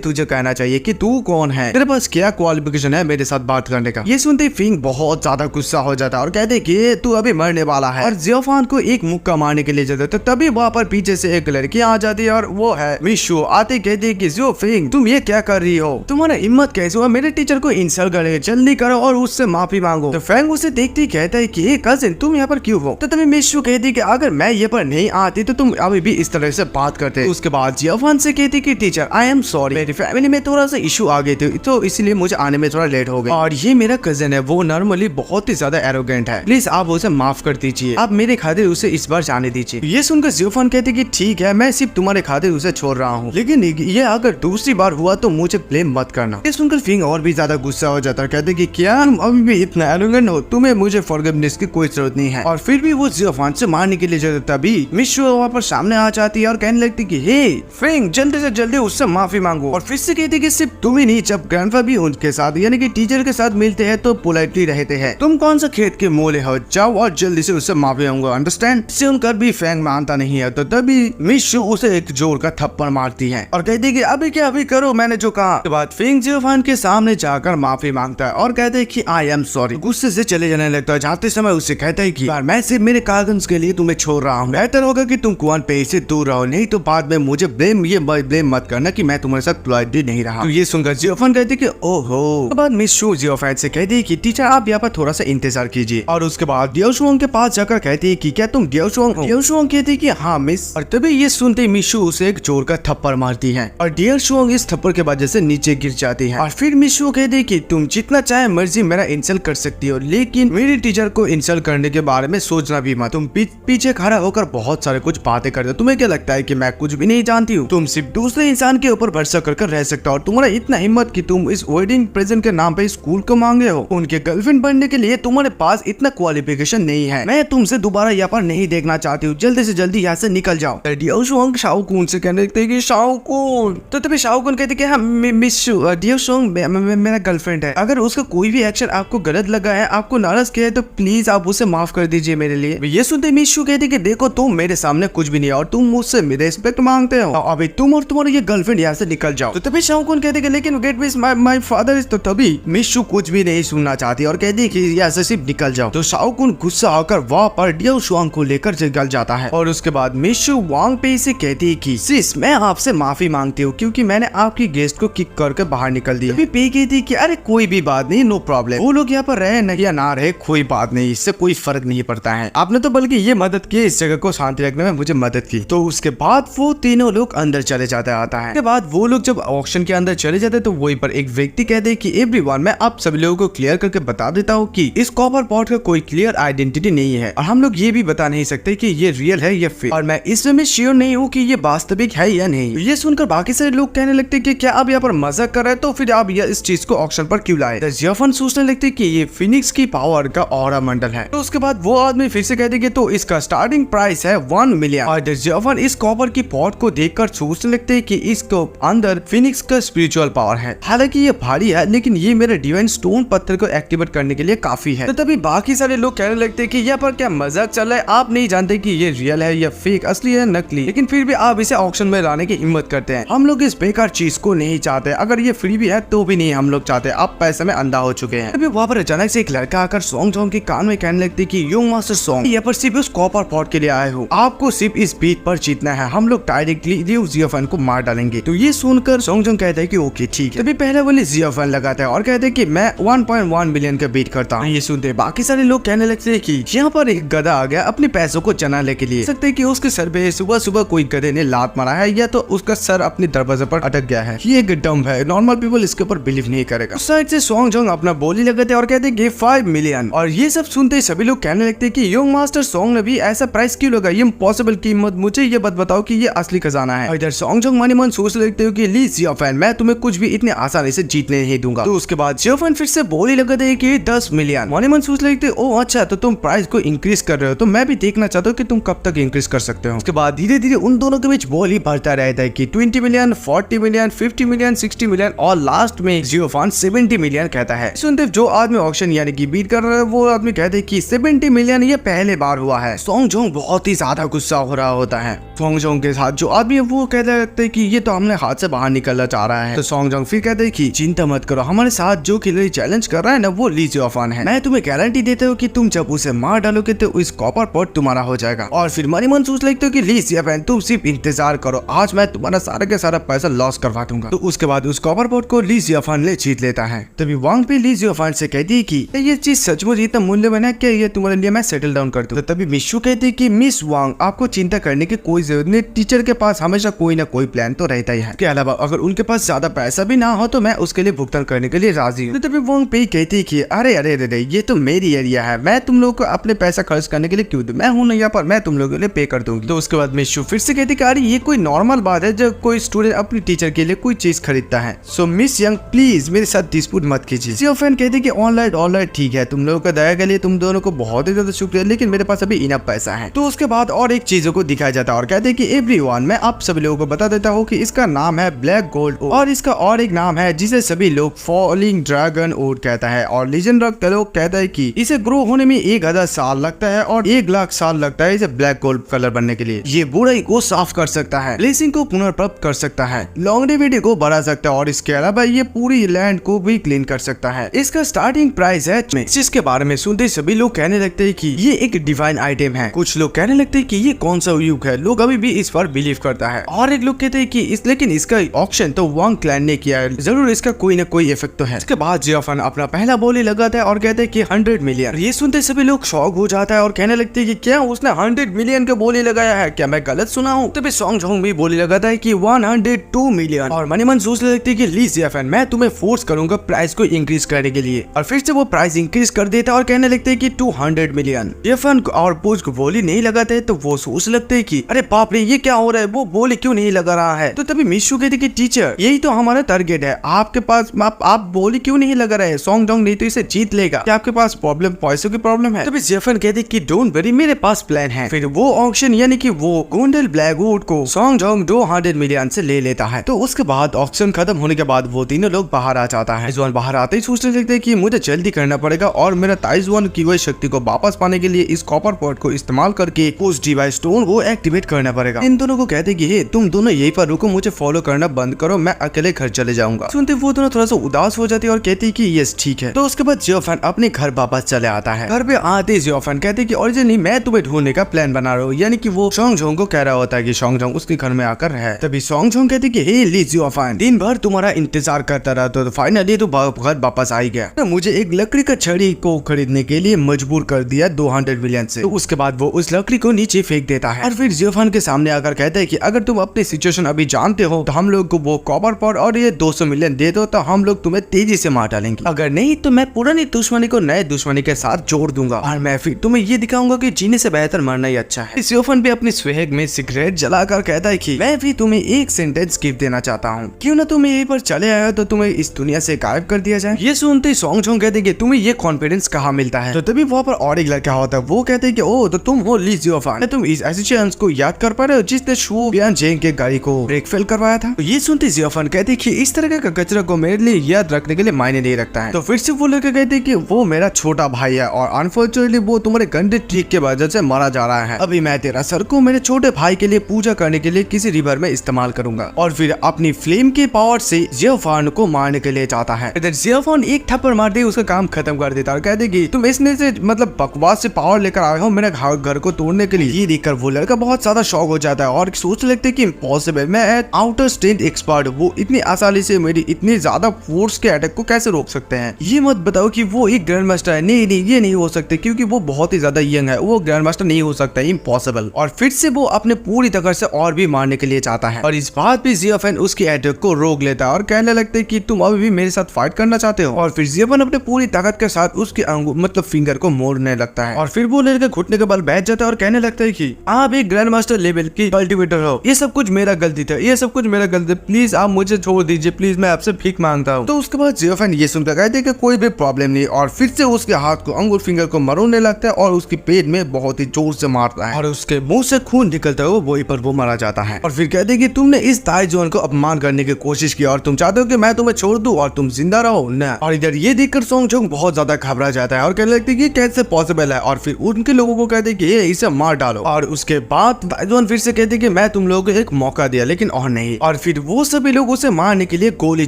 तुझे कहना चाहिए कि तू कौन है, तेरे पास क्या क्वालिफिकेशन है मेरे साथ बात करने का। ये सुनते ही फिंग बहुत ज्यादा गुस्सा हो जाता है और कहते हैं कि तू अभी मरने वाला है, और जियोफेंग को एक मुक्का मारने के लिए जाता है। तो तभी वहाँ पर पीछे से एक लड़की आ जाती है और वो है मिशु। आते कहती है कि जियोफेंग तुम ये क्या कर रही हो, तुम्हारा हिम्मत कैसे हुआ मेरे टीचर को इंसल्ट करे, जल्दी करो और उससे माफी मांगो। तो फेंग उसे देखते ही कहता है कि कजिन तुम यहाँ पर क्यों हो। तो तभी मिशु कहती कि अगर मैं ये पर नहीं आती तो तुम अभी भी इस तरह से बात करते। उसके बाद जियोफेंग से कहती कि टीचर आई एम सॉरी, मेरी फैमिली में थोड़ा सा इशू आ गई थी तो इसलिए मुझे आने में थोड़ा लेट हो गया, और ये मेरा कजिन है, वो नॉर्मली बहुत ही ज्यादा एरोगेंट है, प्लीज आप उसे माफ कर दीजिए, आप मेरे खातिर उसे इस बार जाने दीजिए। ये सुनकर जियोफेंग कहती कि ठीक है मैं सिर्फ तुम्हारे खातिर उसे छोड़ रहा हूँ, लेकिन ये अगर दूसरी बार हुआ तो मुझे ब्लेम मत करना। ये सुनकर फिंग और भी ज्यादा गुस्सा हो जाता है, कहते कि क्या तुम अभी भी इतना एरोगेंट हो, तुम्हें मुझे फॉरगिवनेस की कोई जरूरत नहीं है। और फिर भी वो जियोफेंग से मारने के लिए जाता, तभी मिशु वहाँ पर सामने आ जाती है और कहने लगती कि हे फिंग जल्दी से जल्दी उससे माफी मांगो। और फिर से कहती कि सिर्फ तुम ही नहीं, जब ग्रैंडफा भी उनके साथ यानी कि टीचर के साथ मिलते हैं तो पोलाइटली रहते हैं, तुम कौन सा खेत के मोले हो, जाओ और जल्दी से उससे माफी मांगो, अंडरस्टैंड। सुनकर भी फेंग मानता नहीं है, तो तभी मिशु उसे एक जोर का थप्पड़ मारती है और कहती कि अभी क्या अभी करो मैंने जो कहा। उसके बाद फिंग जियोफेंग के सामने जाकर माफी मांगता है और कहते हैं कि आई एम सॉरी। गुस्से से चले जाने लगता है, जाते समय उससे कहता है कि यार मैं सिर्फ मेरे कागज के लिए तुम्हें छोड़ रहा हूँ, बेहतर होगा कि तुम कुआं पे से दूर रहो, नहीं तो बाद में मुझे ब्लेम मत करना कि मैं तुम्हारे साथ पोलाइटली नहीं रहा। तो ये सुनकर जियोफेंग कहती कि ओहो। उसके बाद मिशु जियोफेंग से कहती है कि टीचर आप यहाँ पर थोड़ा सा इंतजार कीजिए। और उसके बाद डियोशुआंग के पास जाकर कहती है कि क्या तुम डियोशुआंग हो। डियोशुआंग कहती है कि हाँ मिस। और तभी ये सुनते मिशु उसे एक जोर का थप्पड़ मारती है और डियोशुआंग इस थप्पड़ के वजह से नीचे गिर जाती है। और फिर मिशु कहती है कि तुम जितना चाहे मर्जी मेरा इंसल्ट कर सकती हो, लेकिन मेरे टीचर को इंसल्ट करने के बारे में सोचना भी मत। तुम पीछे खड़ा होकर बहुत सारे कुछ बातें करते हो, तुम्हें क्या लगता है कि मैं कुछ भी नहीं जानती हूँ, तुम सिर्फ दूसरे इंसान के ऊपर भरोसा कर रह सकते हो, और तुम्हारा इतना हिम्मत कि तुम इस वेडिंग प्रेजेंट के नाम पे स्कूल को मांगे हो, उनके गर्लफ्रेंड बनने के लिए तुम्हारे पास इतना क्वालिफिकेशन नहीं है, मैं तुमसे दोबारा यहाँ पर नहीं देखना चाहती हूँ, जल्दी से जल्दी यहाँ से निकल जाओ। डियोशुआंग शाओकुन से कहने लगते कि शाओकुन। तो तभी शाओकुन कहते कि हाँ मिशु डियोशुआंग मेरा गर्लफ्रेंड है, अगर उसका कोई भी एक्शन आपको गलत लगा है, आपको नाराज किया है, तो प्लीज आप उसे माफ कर दीजिए मेरे लिए। ये सुनते मिशु कहते कि देखो तुम मेरे सामने कुछ भी नहीं है और तुम मुझसे रिस्पेक्ट मांगते हो, अभी तुम और तुम्हारी ये गर्लफ्रेंड यहाँ से निकल जाओ। तो तभी शाओकुन कहते कि लेकिन get with my father is. तो तभी मिशु कुछ भी नहीं सुनना चाहती और कहती कि यहाँ से सिर्फ निकल जाओ। तो शाओकुन गुस्सा आकर वहाँ पर डियोशुआंग को लेकर निकल जाता है। और उसके बाद मिशु वांग पे से कहती है कि सिस मैं आपसे माफी मांगती हूँ क्योंकि मैंने आपकी गेस्ट को किक करके बाहर निकल दिया। तभी पे कहती कि अरे कोई भी बात नहीं, नो प्रॉब्लम, वो लोग यहाँ पर रहे नहीं या ना रहे कोई बात नहीं, इससे कोई फर्क नहीं पड़ता है, आपने तो बल्कि ये मदद की, इस जगह को शांति रखने में मुझे मदद की। तो उसके बाद वो तीनों लोग अंदर चले जाते आता है। उसके बाद वो लोग जब ऑक्शन के अंदर चले जाते तो वहीं पर एक व्यक्ति कहते हैं कि एवरीवन मैं आप सभी लोगों को क्लियर करके बता देता हूँ कि इस कॉपर पॉट का कोई क्लियर आइडेंटिटी नहीं है और हम लोग ये भी बता नहीं सकते कि ये रियल है या फेक, और मैं इसमें श्योर नहीं हूँ कि ये वास्तविक है या नहीं। ये सुनकर बाकी सारे लोग कहने लगते कि क्या आप यहाँ पर मजाक कर रहे हैं, तो फिर आप इस चीज को ऑक्शन पर क्यों लाए। जियोफेंग सोचने लगते कि ये फिनिक्स की पावर का ऑरा मंडल है। तो उसके बाद वो आदमी फिर से कहते कि तो इसका स्टार्टिंग प्राइस है 1 मिलियन। और जियोफेंग इस कॉपर की पॉट को देखकर सोचने लगते हैं कि इसको अंदर फिनिक्स का स्पिरिचुअल पावर है, हालांकि ये भारी है लेकिन ये मेरे डिवाइन स्टोन पत्थर को एक्टिवेट करने के लिए काफी है। तो तभी बाकी सारे लोग कहने लगते हैं कि यहाँ पर क्या मजाक चल रहा है, आप नहीं जानते कि ये रियल है या फेक, असली है नकली, लेकिन फिर भी आप इसे ऑक्शन में लाने की हिम्मत करते हैं। हम लोग इस बेकार चीज को नहीं चाहते, अगर ये फ्री भी है तो भी नहीं हम लोग चाहते, आप पैसे में अंधा हो चुके हैं। अभी वहाँ पर अचानक से एक लड़का आकर सॉन्ग जोंग के कान में कहने लगती कि यंग मास्टर सॉन्ग यहाँ पर सिर्फ उस कॉपर पॉट के लिए आए हो, आपको सिर्फ इस बीट पर जीतना है, हम लोग डायरेक्टली जियोफेंग को मार डालेंगे। तो ये सुनकर सॉन्ग जोंग कहता है कि ओके ठीक है। तभी पहले वाले जियोफेंग लगाता है और कहते हैं कि मैं 1.1 मिलियन का बीट करता हूँ। ये सुनते बाकी सारे लोग कहने लगते हैं कि यहाँ पर एक गधा आ गया अपने पैसों को चनाने के लिए, सकते कि उसके सर पे सुबह सुबह कोई गधे ने लात मारा है या तो उसका सर अपने दरवाजे पर अटक गया है, ये एक डम्ब है, नॉर्मल पीपल इसके ऊपर बिलीव नहीं करेगा। उस साइड से सॉन्ग जोंग अपना बोली लगाते और कहते हैं 5 मिलियन। और ये सब सुनते सभी लोग कहने लगते हैं कि यंग मास्टर सॉन्ग ने भी ऐसा प्राइस क्यों होगा, ये इम्पॉसिबल कीमत, मुझे ये बात बताओ कि ये असली खजाना है। इधर सॉन्गजोंग मन ही मन सोच लेते हो कि ली जियाफेन, मैं तुम्हें कुछ भी इतने आसानी से जीतने नहीं दूंगा। तो उसके बाद जियाफेन फिर से बोली लगाते हैं कि 10 मिलियन। मन ही मन सोच लेते हो, ओ अच्छा तो तुम प्राइस को इंक्रीज कर रहे हो, तो मैं भी देखना चाहता हूँ कि तुम कब तक इंक्रीज कर सकते हो। उसके बाद धीरे धीरे उन दोनों के बीच बोली बढ़ता रहता है कि 20 मिलियन, 40 मिलियन, 50 मिलियन, 60 मिलियन और लास्ट में जियाफेन 70 मिलियन कहता है। सुनते जो आदमी ऑक्शन यानी कि बीट कर रहा है वो आदमी कहते हैं कि 70 मिलियन ये पहले बार हुआ है। सॉन्गजोंग बहुत ही ज्यादा गुस्सा हो रहा होता है। सॉन्गजोंग के साथ जो आदमी है वो कहते लगता है कि ये तो हमने हाथ से बाहर निकलना चाह रहा है। तो सॉन्गजोंग फिर कहते हैं कि चिंता मत करो, हमारे साथ जो खिलाड़ी चैलेंज कर रहा है ना वो ली जियाफेन है। मैं तुम्हें गारंटी देता हूँ कि तुम जब उसे मार डालोगे तो इस कॉपर पॉट तुम्हारा हो जाएगा। और फिर मन ही मन सोच लेते हो कि ली जियाफेन तुम सिर्फ इंतजार करो, आज मैं तुम्हारा सारा के सारा पैसा लॉस करवा दूंगा। तो उसके बाद उस कॉपर पॉट को ली जियाफेन ले जीत लेता है। तभी वांग पे ली जियाफेन से कहती है कि ये चीज सचमुच इतना मूल्यवान है क्या, ये तुम्हारे लिए मैं सेटल डाउन कर दूं। तो तभी मिशु कहती है कि मिस वांग आपको चिंता करने की कोई जरूरत नहीं, टीचर के पास हमेशा कोई ना कोई प्लान तो रहता ही है। इसके अलावा अगर उनके पास ज्यादा पैसा भी ना हो तो मैं उसके लिए भुगतान करने के लिए राजी हूँ। तो तभी वांग पे कहती है कि अरे अरे अरे ये तो मेरी एरिया है, मैं तुम लोगों को अपने पैसा खर्च करने के लिए क्यों दूं, मैं हूँ ना यहाँ पर, मैं तुम लोगों के लिए पे कर दूंगी। तो उसके बाद मिशु फिर से कहती है कि अरे ये कोई नॉर्मल बात है जब कोई स्टूडेंट अपनी टीचर के लिए कोई चीज खरीदता है। सो मिस यंग प्लीज मेरे साथ डिस्प्यूट मत कीजिए। जियाफेन कहते हैं कि ऑलराइट ठीक है, तुम लोगों का दया के लिए तुम दोनों को बहुत ही ज्यादा शुक्रिया, लेकिन मेरे पास अभी इनफ पैसा है। तो उसके बाद और एक चीजों को दिखाया जाता है और कहते हैं कि एवरीवन मैं आप सभी लोगों को बता देता हूँ कि इसका नाम है ब्लैक गोल्ड और इसका और एक नाम है जिसे सभी लोग फॉलिंग ड्रैगन वुड कहता है। और लीजेंड रॉक लोग कहता है कि इसे ग्रो होने में 1000 साल लगता है और 1,00,000 साल लगता है इसे ब्लैक गोल्ड कलर बनने के लिए। ये बुराई को साफ कर सकता है, ब्लेसिंग को पुनर्प्राप्त कर सकता है, लॉन्गेविटी को बढ़ा सकता है और इसके अलावा ये पूरी लैंड को भी क्लीन कर सकता है। इसका स्टार्टिंग प्राइस है, जिसके बारे में सुनते सभी लोग कहने लगते हैं कि ये एक डिवाइन आइटम है। कुछ लोग कहने लगते हैं कि ये कौन सा युग है, लोग अभी भी इस पर बिलीव करता है। और एक लोग कहते हैं कि लेकिन इसका ऑक्शन तो वांग क्लैन ने किया है, जरूर इसका कोई ना कोई इफेक्ट तो है। इसके बाद जियाफेन अपना पहला बोली लगाता है और कहते हैं कि 100 मिलियन। ये सुनते सभी लोग शॉक हो जाता है और कहने लगते हैं कि क्या उसने 100 मिलियन का बोली लगाया है, क्या मैं गलत सुना हूँ। तभी सॉन्गजोंग भी बोली लगाता है कि 102 मिलियन। और मन ही मन सोचने लगती है कि ली जियाफेन मैं तुम्हें फोर्स करूंगा प्राइस को इंक्रीज करने के लिए। और फिर से वो प्राइस इंक्रीज कर देता है और कहने लगते हैं कि 200 मिलियन। जियाफेन और पूछ को बोली नहीं लगाते है तो वो सोच लगते है कि अरे बाप रे ये क्या हो रहा है, वो बोली क्यों नहीं लगा रहा है। तो तभी मिशु कहती कि टीचर यही तो हमारा टारगेट है, आपके पास आप बोली क्यों नहीं लगा रहे, सॉन्गजोंग नहीं तो इसे जीत लेगा, क्या आपके पास प्रॉब्लम पैसों की प्रॉब्लम है। तभी जियाफेन कहती कि डोंट वरी मेरे पास प्लान है। फिर वो ऑक्शन यानी कि वो गोंडल ब्लैकवुड को सॉन्गजोंग 200 मिलियन से ले लेता है। तो उसके बाद ऑक्शन खत्म होने के बाद वो तीनों लोग बाहर आ जाता है। ताइजुआन बाहर आते ही सोचने लगते हैं कि मुझे जल्दी करना पड़ेगा और मेरा ताइजुआन की हुई शक्ति को वापस पाने के लिए इस कॉपर पॉट को इस्तेमाल करके उस डिवाइस स्टोन को एक्टिवेट करना पड़ेगा। इन दोनों को कहते कि हे तुम दोनों यहीं पर रुको, मुझे फॉलो करना बंद करो, मैं अकेले घर चले जाऊंगा। सुनते वो दोनों थोड़ा सा उदास हो जाते और कहते कि यस ठीक है। तो उसके बाद जियाफेन अपने घर वापस चले आता है। घर पे आते ही जियाफेन कहते कि ओरिजिनली मैं तुम्हें ढूंढने का प्लान बना रहा हूँ, यानी कि वो सॉन्गजोंग को कह रहा होता है कि सॉन्गजोंग उसके घर में आकर है। तभी सॉन्गजोंग कहते कि हे ली जियाफेन दिन भर तुम्हारा इंतजार करता रहा तो फाइनली तो घर वापस आ गया। तो मुझे एक लकड़ी का छड़ी को खरीदने के लिए मजबूर कर दिया 200 मिलियन से। तो उसके बाद वो उस लकड़ी को नीचे फेंक देता है और फिर जियाफेन के सामने आकर कहता है कि अगर तुम अपनी सिचुएशन अभी जानते हो तो हम लोग को वो कॉपर पॉट और ये 200 मिलियन दे दो तो हम लोग तुम्हें तेजी से मार डालेंगे, अगर नहीं तो मैं पुरानी दुश्मनी को नए दुश्मनी के साथ जोड़ दूंगा और मैं फिर तुम्हें ये दिखाऊंगा कि जीने से बेहतर मरना ही अच्छा है। जियाफेन भी अपनी स्वेग में सिगरेट जलाकर कहता है कि मैं भी तुम्हें एक सेंटेंस गिफ्ट देना चाहता हूँ, क्यों ना तुम यहीं पर चले आए तो तुम्हें इस दुनिया से गायब कर दिया जाए। ये सुनते ही सॉन्गजोंग कहते कि तुम्हें ये कॉन्फिडेंस कहाँ मिलता है। तो तभी वहाँ पर और एक लड़का होता है, वो कहते हैं कि ओ तो तुम हो ली जियाफेन, तुम इस ऐसे चांस को याद कर पा रहे हो जिसने शू बियान जेंग के गाड़ी को ब्रेक फेल करवाया था। तो ये सुनते जियाफेन कहते कि इस तरह का कचरा को मेरे लिए याद रखने के लिए मायने नहीं रखता है। तो फिर से वो लड़का कहते कि वो मेरा छोटा भाई है और अनफॉर्चुनेटली वो तुम्हारे गंदे ट्रिक के वजह से मारा जा रहा है। अभी मैं तेरा सर को मेरे छोटे भाई के लिए पूजा करने के लिए किसी रिवर में इस्तेमाल करूंगा और फिर अपनी फ्लेम के पावर से जियाफेन को मारने के लिए चाहता है। इधर जियाफेन एक थप्पड़ मार दे उसका काम खत्म कर देता और कहते कि तुम इसने से मतलब बकवास से पावर लेकर आए हो मेरे घर को तोड़ने के लिए। ये देखकर वो लड़का बहुत ज्यादा शॉक हो जाता है और सोच लगते कि इम्पॉसिबल, मैं आउटर स्ट्रेंथ एक्सपर्ट, वो इतनी आसानी से मेरी इतनी ज्यादा फोर्स के अटैक को कैसे रोक सकते हैं। ये मत बताओ कि वो एक ग्रैंड मास्टर है, नहीं ये नहीं हो सकते क्योंकि वो बहुत ही ज्यादा यंग है, वो ग्रैंड मास्टर नहीं हो सकता, इम्पॉसिबल। और फिर से वो अपने पूरी ताकत से और भी मारने के लिए चाहता है और इस बात पे जियाफेन उसके अटैक को रोक लेता है और कहने लगते है कि तुम अभी भी मेरे साथ फाइट करना चाहते हो। और फिर जियाफेन अपने पूरी ताकत के साथ उसके मतलब फिंगर को मोड़ने लगता है और फिर वो लड़का घुटने के बल बैठ जाता है और कहने लगता है कि आप एक ग्रैंड मास्टर लेवल की कल्टिवेटर हो, ये सब कुछ मेरा गलती था, ये सब कुछ मेरा गलती, प्लीज आप मुझे छोड़ दीजिए, प्लीज मैं आपसे भीख मांगता हूँ। तो उसके बाद जियोफेन ये सुनकर कहते हैं कि कोई भी प्रॉब्लम नहीं, और फिर से उसके हाथ को अंगूर फिंगर को मरोड़ने लगता है और उसके पेट में बहुत ही जोर से मारता है और उसके मुंह से खून निकलता है, वही पर वो मारा जाता है। और फिर कहते हैं कि तुमने इस ताइजोन को अपमान करने की कोशिश की और तुम चाहते हो कि मैं तुम्हें छोड़ दूं और तुम जिंदा रहो ना। और इधर ये देखकर सोंग जोंग बहुत ज्यादा घबरा जाता है और कहने लगती है कि कैसे पॉसिबल है, और फिर उनके लोगों को कहते हैं कि ये इसे मार डालो। और उसके बाद ताइजोन फिर से कहते हैं कि मैं तुम लोगों को एक मौका दिया लेकिन और नहीं, और फिर वो सभी लोग उसे मारने के लिए गोली